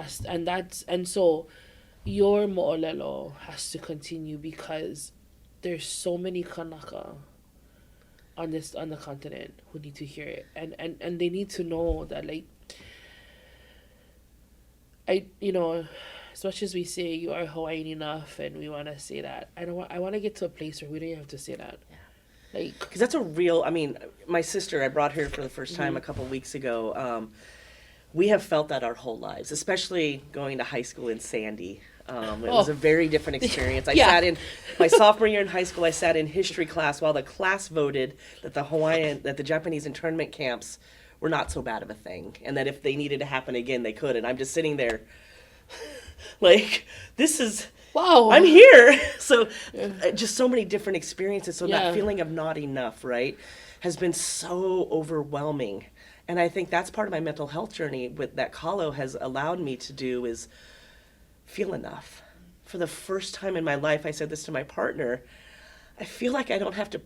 so your mo'olelo has to continue, because there's so many Kānaka on the continent who need to hear it, and they need to know that, like, as much as we say you are Hawaiian enough, and we want to say that, I want to get to a place where we don't even have to say that. Yeah. Like, because that's a real, I mean, my sister, I brought her for the first time a couple of weeks ago. We have felt that our whole lives, especially going to high school in Sandy. It was a very different experience. I sat in my sophomore year in high school. I sat in history class while the class voted that the Japanese internment camps were not so bad of a thing, and that if they needed to happen again, they could. And I'm just sitting there, like, this is wow. I'm here. So, just so many different experiences. So that feeling of not enough, right, has been so overwhelming. And I think that's part of my mental health journey with that KALO has allowed me to do, is feel enough. For the first time in my life, I said this to my partner, I feel like I don't have to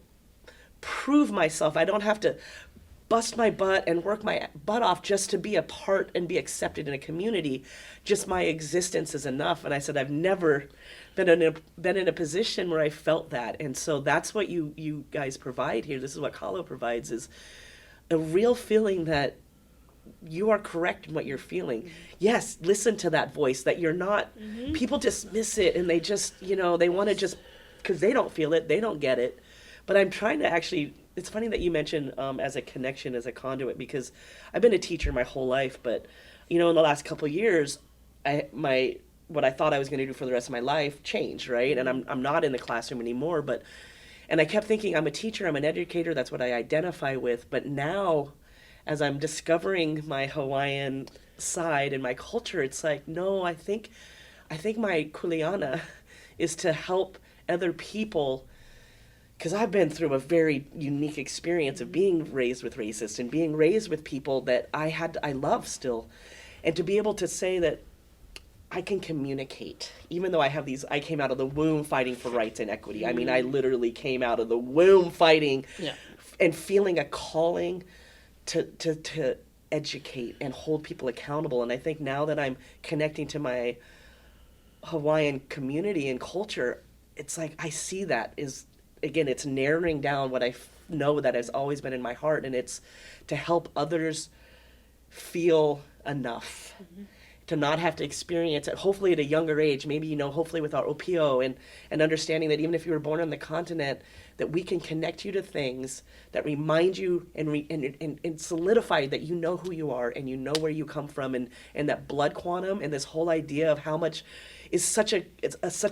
prove myself. I don't have to bust my butt and work my butt off just to be a part and be accepted in a community. Just my existence is enough. And I said, I've never been in a position where I felt that. And so that's what you guys provide here. This is what KALO provides, is a real feeling that you are correct in what you're feeling. Yes, listen to that voice, that you're not, people dismiss it, and they just, they want to just, because they don't feel it, they don't get it. But I'm trying to actually, it's funny that you mentioned as a connection, as a conduit, because I've been a teacher my whole life, but, in the last couple of years, what I thought I was going to do for the rest of my life changed, right? And I'm not in the classroom anymore, and I kept thinking, I'm a teacher, I'm an educator, that's what I identify with. But now, as I'm discovering my Hawaiian side and my culture, it's like, no, I think my kuleana is to help other people, because I've been through a very unique experience of being raised with racists and being raised with people that I love still. And to be able to say that I can communicate, even though I came out of the womb fighting for rights and equity. I mean, I literally came out of the womb fighting and feeling a calling to educate and hold people accountable. And I think now that I'm connecting to my Hawaiian community and culture, it's like I see that is, again, it's narrowing down what I know that has always been in my heart, and it's to help others feel enough. To not have to experience it, hopefully at a younger age, maybe, hopefully with our OPO, and understanding that even if you were born on the continent, that we can connect you to things that remind you and solidify that you know who you are and you know where you come from, and that blood quantum and this whole idea of how much is such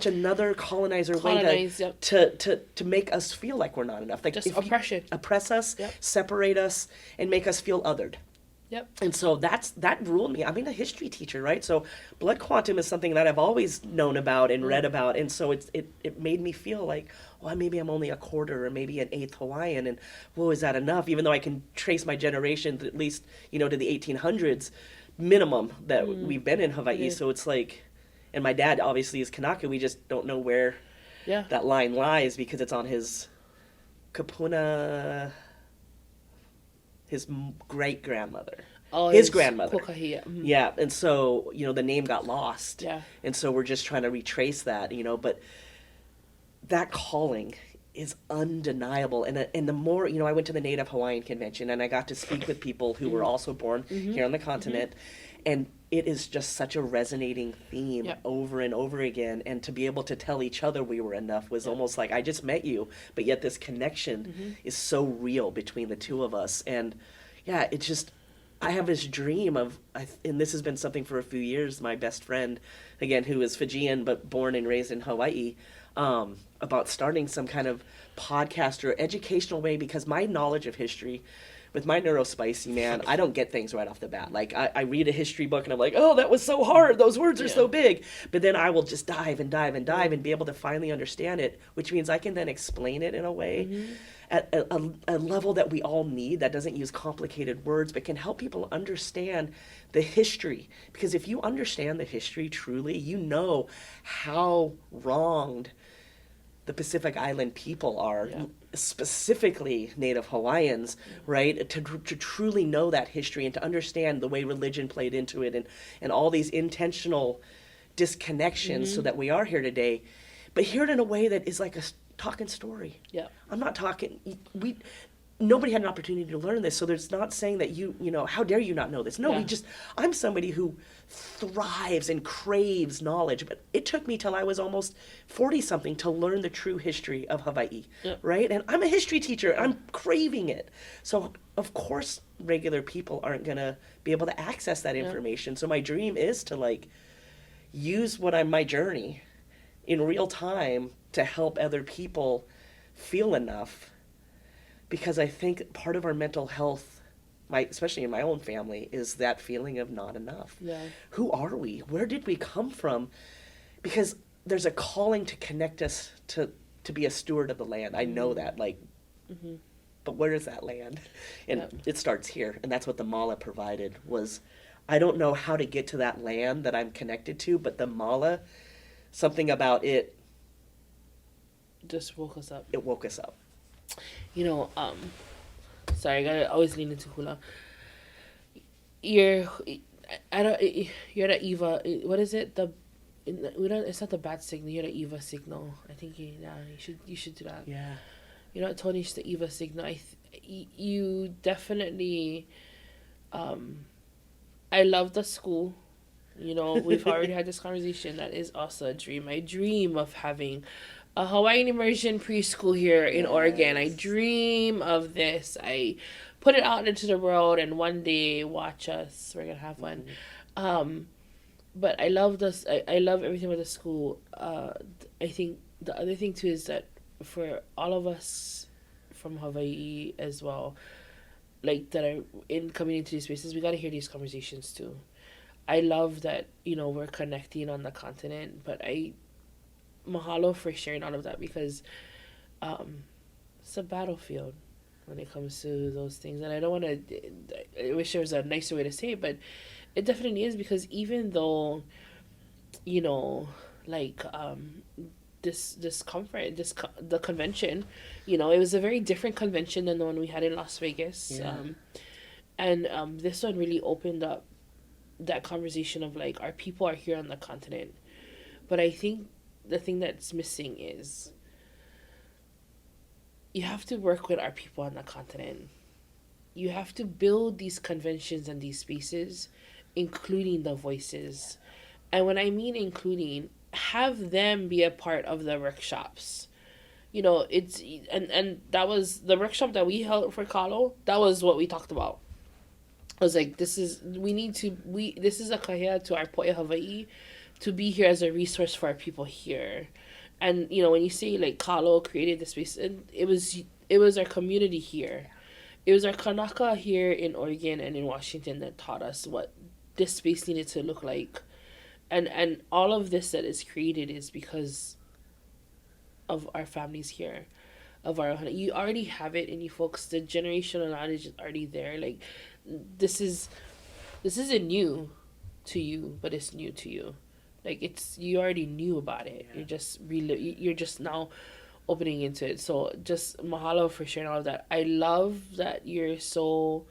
another colonizer way to make us feel like we're not enough. Like, just oppression. Oppress us, separate us, and make us feel othered. Yep. And so that ruled me. I mean, a history teacher, right? So blood quantum is something that I've always known about and read about. And so it made me feel like, well, maybe I'm only a quarter or maybe an eighth Hawaiian. And, well, is that enough? Even though I can trace my generation at least, to the 1800s minimum that we've been in Hawaii. Yeah. So it's like, and my dad obviously is Kānaka. We just don't know where that line lies because it's on his kapuna, his great-grandmother. Oh, his grandmother. Yeah, and so, the name got lost. Yeah. And so we're just trying to retrace that, but that calling is undeniable. And the more, you know, I went to the Native Hawaiian convention and I got to speak with people who were also born here on the continent. And it is just such a resonating theme over and over again. And to be able to tell each other we were enough was almost like, I just met you, but yet this connection is so real between the two of us. And yeah, it's just, I have this dream of, and this has been something for a few years, my best friend, again, who is Fijian but born and raised in Hawaii, about starting some kind of podcast or educational way, because my knowledge of history, with my neurospicy, man, I don't get things right off the bat. Like, I read a history book and I'm like, oh, that was so hard. Those words are so big. But then I will just dive and dive and dive and be able to finally understand it, which means I can then explain it in a way at a level that we all need, that doesn't use complicated words, but can help people understand the history. Because if you understand the history truly, you know how wronged the Pacific Island people are, specifically Native Hawaiians, right? To truly know that history and to understand the way religion played into it, and all these intentional disconnections so that we are here today, but hear it in a way that is like a talking story. Yeah. I'm not talking, nobody had an opportunity to learn this, so there's not saying that you know, how dare you not know this? No, I'm somebody who thrives and craves knowledge, but it took me till I was almost 40-something to learn the true history of Hawaii, right? And I'm a history teacher, I'm craving it. So, of course, regular people aren't gonna be able to access that information. So my dream is to, like, use my journey in real time to help other people feel enough. Because I think part of our mental health, especially in my own family, is that feeling of not enough. Yeah. Who are we? Where did we come from? Because there's a calling to connect us to be a steward of the land. I know that, like, but where is that land? And it starts here. And that's what the mala provided was, I don't know how to get to that land that I'm connected to, but the mala, something about it just woke us up. It woke us up. You know, sorry, I gotta always lean into hula. You're the Eva. What is it? It's not the bat signal. You're the Eva signal. I think you should do that. Yeah. You know, Toni's the Eva signal. You definitely. I love the school. You know, we've already had this conversation. That is also a dream. I dream of having a Hawaiian immersion preschool here in Oregon. I dream of this. I put it out into the world, and one day, watch us. We're gonna have one. But I love this. I love everything with the school. I think the other thing too is that for all of us from Hawaii as well, like that are coming into these spaces, we gotta hear these conversations too. I love that, you know, we're connecting on the continent, but mahalo for sharing all of that, because it's a battlefield when it comes to those things. And I don't want to, I wish there was a nicer way to say it, but it definitely is, because even though, you know, like this conference, the convention, you know, it was a very different convention than the one we had in Las Vegas. This one really opened up that conversation of, like, our people are here on the continent. But I think the thing that's missing is you have to work with our people on the continent. You have to build these conventions and these spaces, including the voices. And when I mean including, have them be a part of the workshops. You know, it's, and that was the workshop that we held for KALO. That was what we talked about. I was like, this is a kahea to our poʻe Hawaii to be here as a resource for our people here. And, you know, when you say, like, KALO created this space, and it was our community here. It was our Kānaka here in Oregon and in Washington that taught us what this space needed to look like. And all of this that is created is because of our families here. You already have it in you folks. The generational knowledge is already there. Like, this isn't new to you, but it's new to you. Like, you already knew about it. You're just now opening into it. So just mahalo for sharing all of that. I love that you're so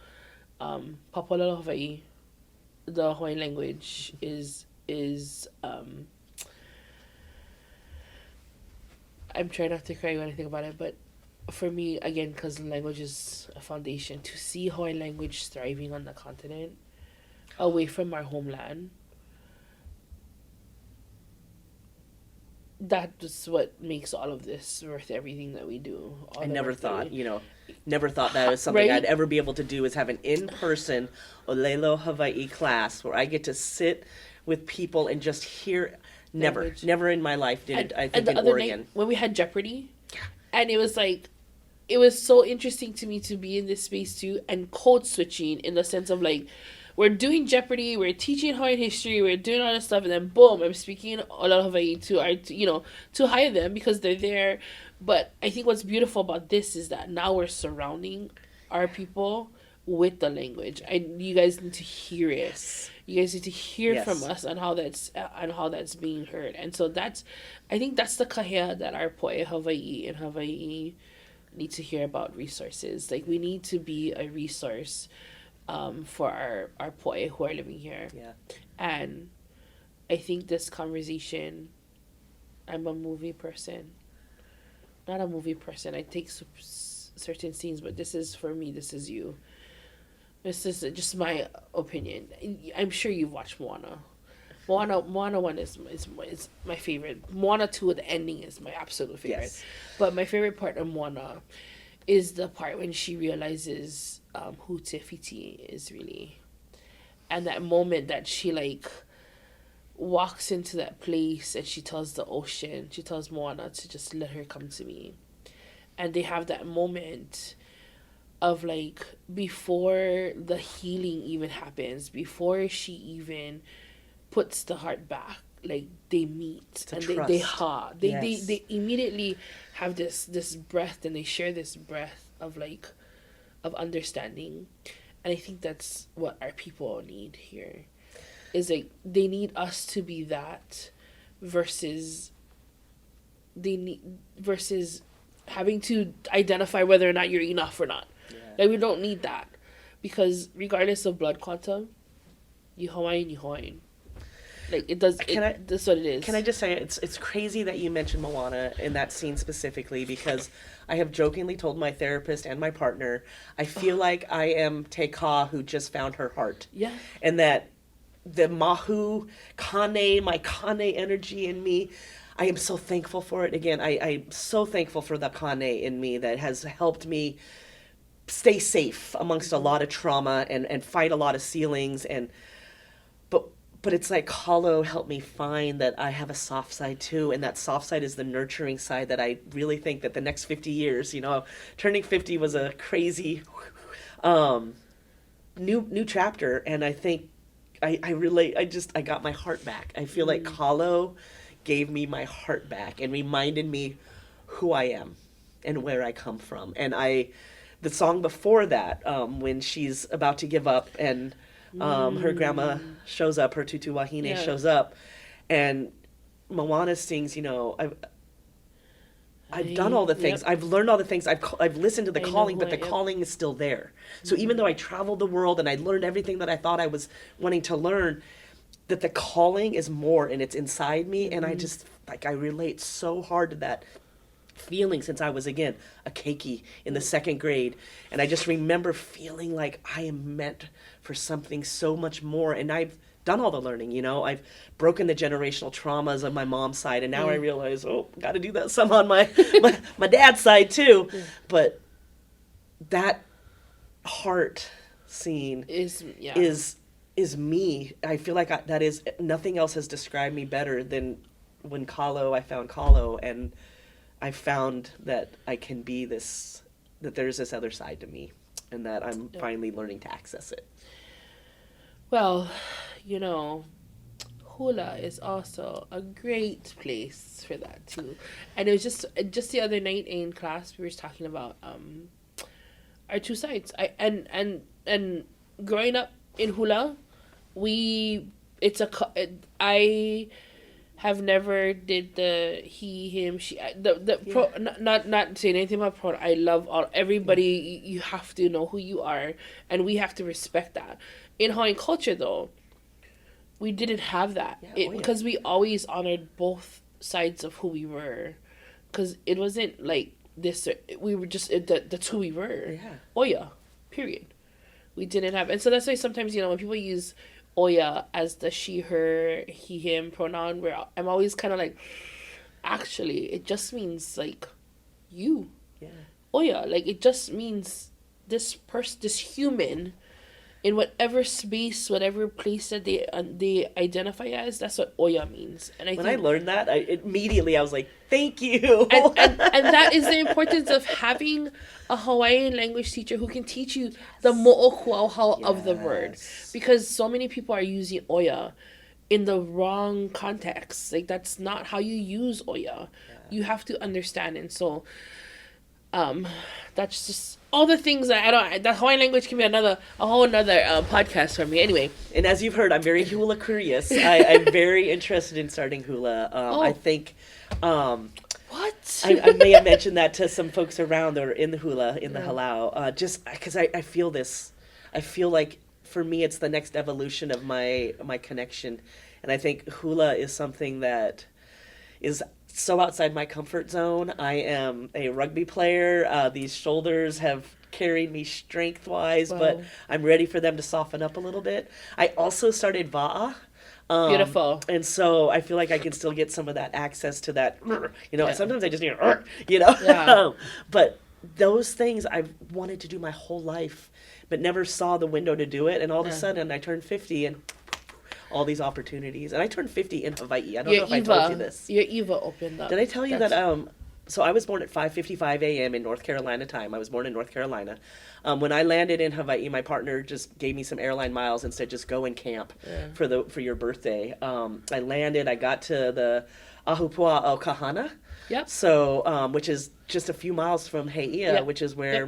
papalolo Hawaii. The Hawaiian language is I'm trying not to cry when I think about it, but for me, again, because language is a foundation, to see Hawaiian language thriving on the continent, away from our homeland, that's what makes all of this worth everything that we do. I never thought, never thought that was something Right? I'd ever be able to do, is have an in-person Olelo Hawaii class where I get to sit with people and just hear. Language. Never in my life did I And think the in other Oregon. night when we had Jeopardy, and it was like, it was so interesting to me to be in this space too, and code switching in the sense of like, we're doing Jeopardy, we're teaching Hawaiian history, we're doing all this stuff, and then boom, I'm speaking all of Hawaii to our, to hire them because they're there. But I think what's beautiful about this is that now we're surrounding our people with the language. You guys need to hear it. Yes. You guys need to hear Yes. from us on how that's being heard. And so I think that's the kahea that our poe Hawaii and Hawaii need to hear about resources. Like, we need to be a resource for our poe who are living here. Yeah. And I think this conversation, I'm a movie person. Not a movie person. I take certain scenes, but this is, for me, this is you. This is just my opinion. I'm sure you've watched Moana. Moana 1 is my favorite. Moana 2, the ending is my absolute favorite. Yes. But my favorite part of Moana is the part when she realizes who Te Fiti is really. And that moment that she, like, walks into that place and she tells the ocean, she tells Moana to just let her come to me. And they have that moment of, like, before the healing even happens, before she even puts the heart back, like, they meet and they hug. They immediately have this breath, and they share this breath of, like, of understanding. And I think that's what our people need here. Is, like, they need us to be that versus having to identify whether or not you're enough or not. Yeah. Like, we don't need that, because regardless of blood quantum, you Hawaiian. Like, it does. That's what it is. Can I just say, it's crazy that you mentioned Moana in that scene specifically, because I have jokingly told my therapist and my partner, I feel like I am Te Kā who just found her heart. Yeah. And that the Mahu, Kane, my Kane energy in me, I am so thankful for it. Again, I'm so thankful for the Kane in me that has helped me stay safe amongst a lot of trauma and fight a lot of ceilings. But it's like KALO helped me find that I have a soft side too, and that soft side is the nurturing side that I really think that the next 50 years, turning 50 was a crazy new chapter, and I think I relate. I got my heart back. I feel like KALO gave me my heart back and reminded me who I am and where I come from. And the song before that, when she's about to give up and her grandma shows up, her tutu wahine shows up, and Moana sings, I've done all the things. Yep. I've learned all the things. I've listened to the calling, but the calling is still there. So even though I traveled the world and I learned everything that I thought I was wanting to learn, that the calling is more and it's inside me. And I just, I relate so hard to that feeling since I was, again, a keiki in the 2nd grade. And I just remember feeling like I am meant for something so much more. And I've done all the learning, I've broken the generational traumas of my mom's side. And now I realize, got to do that some on my dad's side too. But that heart scene is me. I feel like that is, nothing else has described me better than when I found KALO, and I found that I can be this, that there's this other side to me, and that I'm finally learning to access it. Well, hula is also a great place for that too. And it was just the other night in class, we were talking about our two sides. And growing up in hula, I have never did the he, him, she, not saying anything about pro. I love everybody. You have to know who you are, and we have to respect that. In Hawaiian culture, though, we didn't have that because we always honored both sides of who we were. because it wasn't like this. We were just that's who we were. Yeah. Oya, period. We didn't have, and so that's why sometimes when people use Oya as the she, her, he, him pronoun, where I'm always kind of like, actually, it just means like you. Yeah. Oya, like it just means this person, this human, in whatever space, whatever place that they identify as. That's what Oya means. And when I learned that, immediately I was like, "Thank you." and that is the importance of having a Hawaiian language teacher who can teach you the mo'okuauhau of the word, because so many people are using Oya in the wrong context. Like that's not how you use Oya. Yeah. You have to understand, and so. That's just all the things that the Hawaiian language can be a whole another podcast for me. Anyway, and as you've heard, I'm very hula curious. I'm very interested in starting hula. I think. What? I may have mentioned that to some folks around or in the hula in the halau. Just because I feel this, I feel like for me it's the next evolution of my connection, and I think hula is something that is so outside my comfort zone. I am a rugby player. These shoulders have carried me strength-wise, but I'm ready for them to soften up a little bit. I also started va'a. Beautiful. And so I feel like I can still get some of that access to that, sometimes I just need, Yeah. But those things I've wanted to do my whole life, but never saw the window to do it. And all of a sudden I turned 50 and all these opportunities. And I turned 50 in Hawaiʻi. I don't know if I told you this. Your Eva opened up. Did I tell you that? So I was born at 5:55 a.m. in North Carolina time. I was born in North Carolina. When I landed in Hawaiʻi, my partner just gave me some airline miles and said, just go and camp for your birthday. I landed. I got to the Ahupua o Kahana. Yep. So, which is just a few miles from Heia, which is where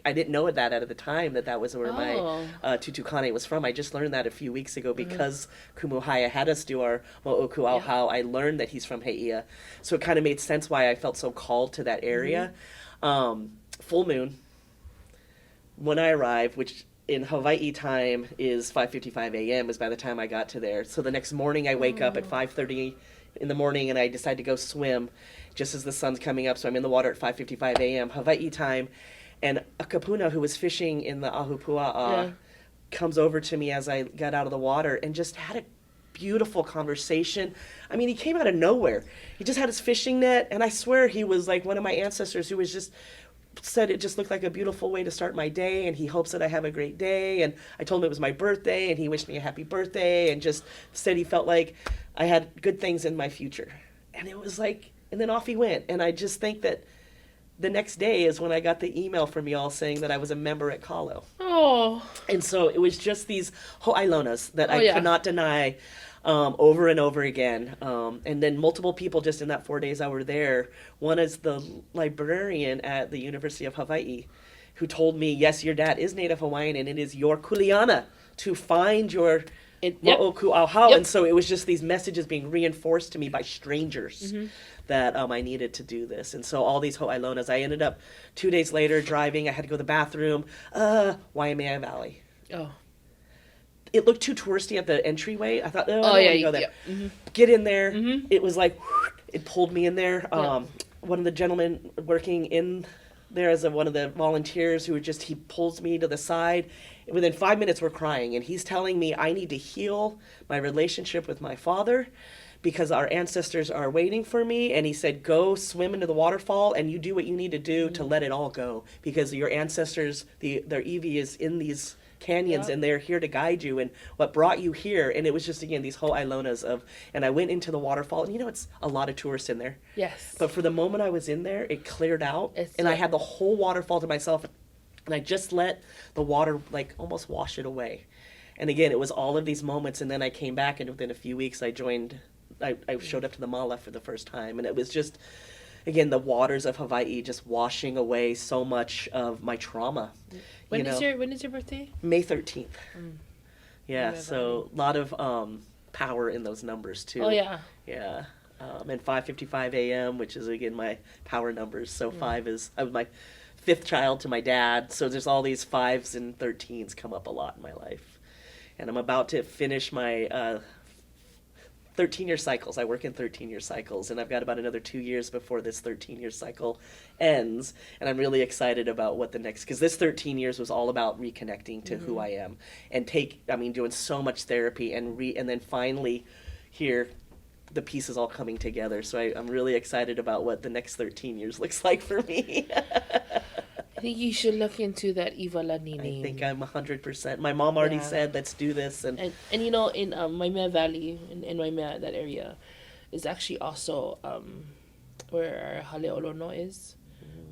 I didn't know that at the time, that was where my Tutu Kane was from. I just learned that a few weeks ago because Kumu Haya had us do our mo'okuauhau. I learned that he's from Heia. So it kind of made sense why I felt so called to that area. Full moon, when I arrived, which in Hawaiʻi time is 5:55 a.m. is by the time I got to there. So the next morning I wake up at 5:30 in the morning and I decide to go swim just as the sun's coming up. So I'm in the water at 5:55 a.m. Hawaiʻi time. And a kapuna who was fishing in the Ahupua'a comes over to me as I got out of the water and just had a beautiful conversation. I mean, he came out of nowhere. He just had his fishing net, and I swear he was like one of my ancestors who was just said it just looked like a beautiful way to start my day, and he hopes that I have a great day. And I told him it was my birthday, and he wished me a happy birthday, and just said he felt like I had good things in my future. And it was like, and then off he went. And I just think that the next day is when I got the email from y'all saying that I was a member at KALO. Oh. And so it was just these ho'ailonas that I could not deny over and over again. And then multiple people just in that 4 days I were there. One is the librarian at the University of Hawaiʻi who told me, yes, your dad is Native Hawaiian and it is your kuleana to find your mo'okuauhau. And so it was just these messages being reinforced to me by strangers that I needed to do this. And so all these ho'ailonas, I ended up 2 days later driving. I had to go to the bathroom. Waimea Valley. Oh. It looked too touristy at the entryway. I thought, I don't want to go there. Get in there. It was like, it pulled me in there. One of the gentlemen working in there as one of the volunteers he pulls me to the side. Within 5 minutes, we're crying. And he's telling me I need to heal my relationship with my father because our ancestors are waiting for me. And he said, go swim into the waterfall and you do what you need to do to let it all go. Because your ancestors, their Iwi is in these canyons and they're here to guide you and what brought you here. And it was just, again, these ho'ailonas and I went into the waterfall and it's a lot of tourists in there. Yes. But for the moment I was in there, it cleared out and I had the whole waterfall to myself and I just let the water like almost wash it away. And again, it was all of these moments. And then I came back and within a few weeks I showed up to the mala for the first time. And it was just, again, the waters of Hawaiʻi just washing away so much of my trauma. When is your birthday? May 13th. Yeah, so a lot of power in those numbers too. Oh yeah. Yeah. And 5:55 a.m., which is again my power numbers. So 5 is I was my 5th child to my dad. So there's all these 5s and 13s come up a lot in my life. And I'm about to finish my 13-year cycles. I work in 13-year cycles, and I've got about another 2 years before this 13-year cycle ends. And I'm really excited about what the next, because this 13 years was all about reconnecting to who I am, and doing so much therapy, and then finally here, the pieces all coming together. So I'm really excited about what the next 13 years looks like for me. I think you should look into that Ivalani name. I think I'm 100%. My mom already said, let's do this. And you know, in Waimea Valley, in Waimea, that area, is actually also where our Haleo Lono is,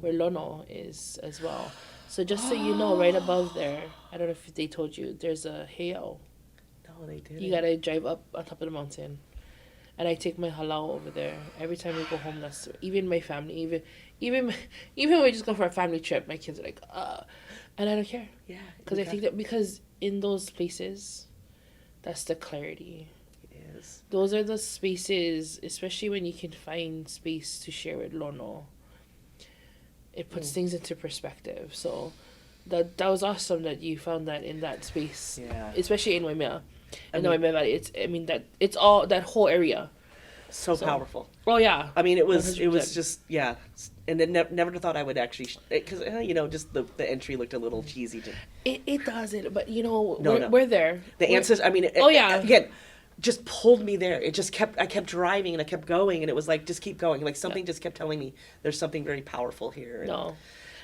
where Lono is as well. So just so you know, right above there, I don't know if they told you, there's a heiau. No, they didn't. You gotta drive up on top of the mountain. And I take my halau over there every time we go home. That's even my family, even when we just go for a family trip, my kids are like, and I don't care. Yeah, because I think that because in those places, that's the clarity. It is. Those are the spaces, especially when you can find space to share with Lono. It puts things into perspective. So that was awesome that you found that in that space. Yeah. Especially in Waimea. In the Waimea Valley, it's all that whole area. So powerful. Oh yeah. I mean, it was 100%. just, yeah. And then never thought I would actually, because just the entry looked a little cheesy. It doesn't, but we're there. The answers. I mean, again, just pulled me there. It just I kept driving and I kept going, and it was like, just keep going. Like something just kept telling me there's something very powerful here. And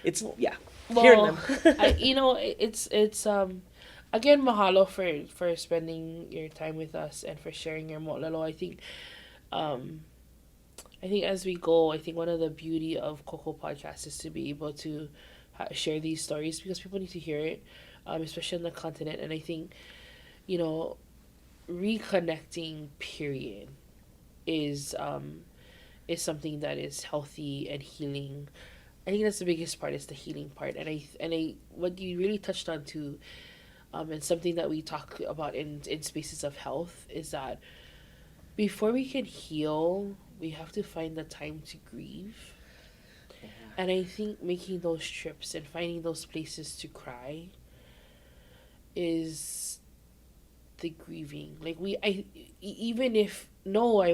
it's hearing them. It's again, mahalo for spending your time with us and for sharing your mo'olelo. I think as we go, I think one of the beauty of KOKO Podcast is to be able to share these stories, because people need to hear it, especially on the continent. And I think, reconnecting, period, is something that is healthy and healing. I think that's the biggest part, is the healing part. And I what you really touched on too, and something that we talk about in spaces of health, is that before we can heal, we have to find the time to grieve. Yeah. And I think making those trips and finding those places to cry is the grieving. Like I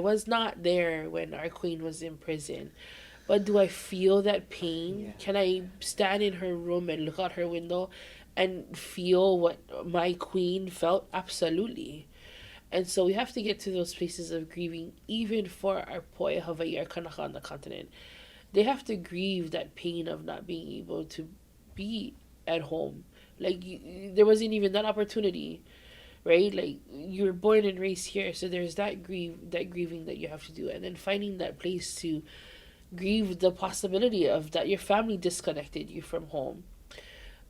was not there when our queen was in prison, but do I feel that pain? Yeah. Can I stand in her room and look out her window and feel what my queen felt? Absolutely. And so we have to get to those places of grieving, even for our poe Hawaii, our Kānaka on the continent. They have to grieve that pain of not being able to be at home. Like, there wasn't even that opportunity, right? Like, you were born and raised here, so there's that grieving that you have to do. And then finding that place to grieve the possibility of that your family disconnected you from home.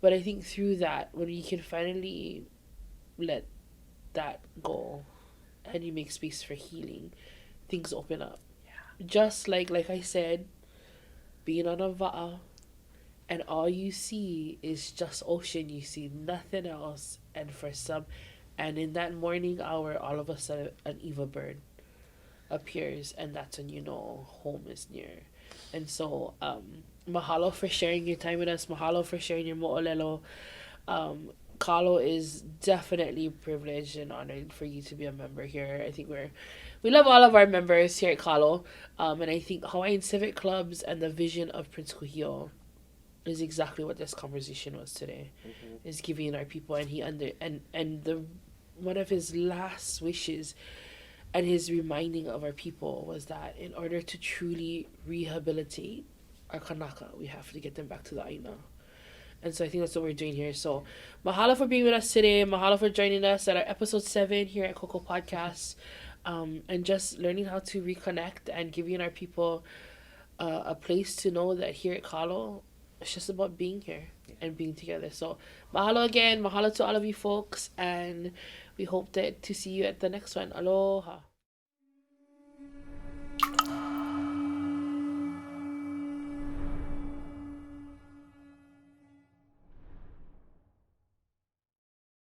But I think through that, when you can finally let that go and you make space for healing, things open up. Yeah. Just like I said, being on a va'a and all you see is just ocean, you see nothing else, and in that morning hour, all of a sudden an Eva bird appears, and that's when you know home is near. And so mahalo for sharing your time with us. Mahalo for sharing your mo'olelo. KALO is definitely privileged and honored for you to be a member here. I think we love all of our members here at KALO. And I think Hawaiian Civic Clubs and the vision of Prince Kuhio is exactly what this conversation was today. Mm-hmm. Is giving our people, and one of his last wishes and his reminding of our people was that in order to truly rehabilitate our Kānaka, we have to get them back to the aina. And so I think that's what we're doing here. So mahalo for being with us today. Mahalo for joining us at our episode 7 here at KOKO Podcast. And just learning how to reconnect and giving our people a place to know that here at KALO, it's just about being here and being together. So mahalo again. Mahalo to all of you folks. And we hope to see you at the next one. Aloha.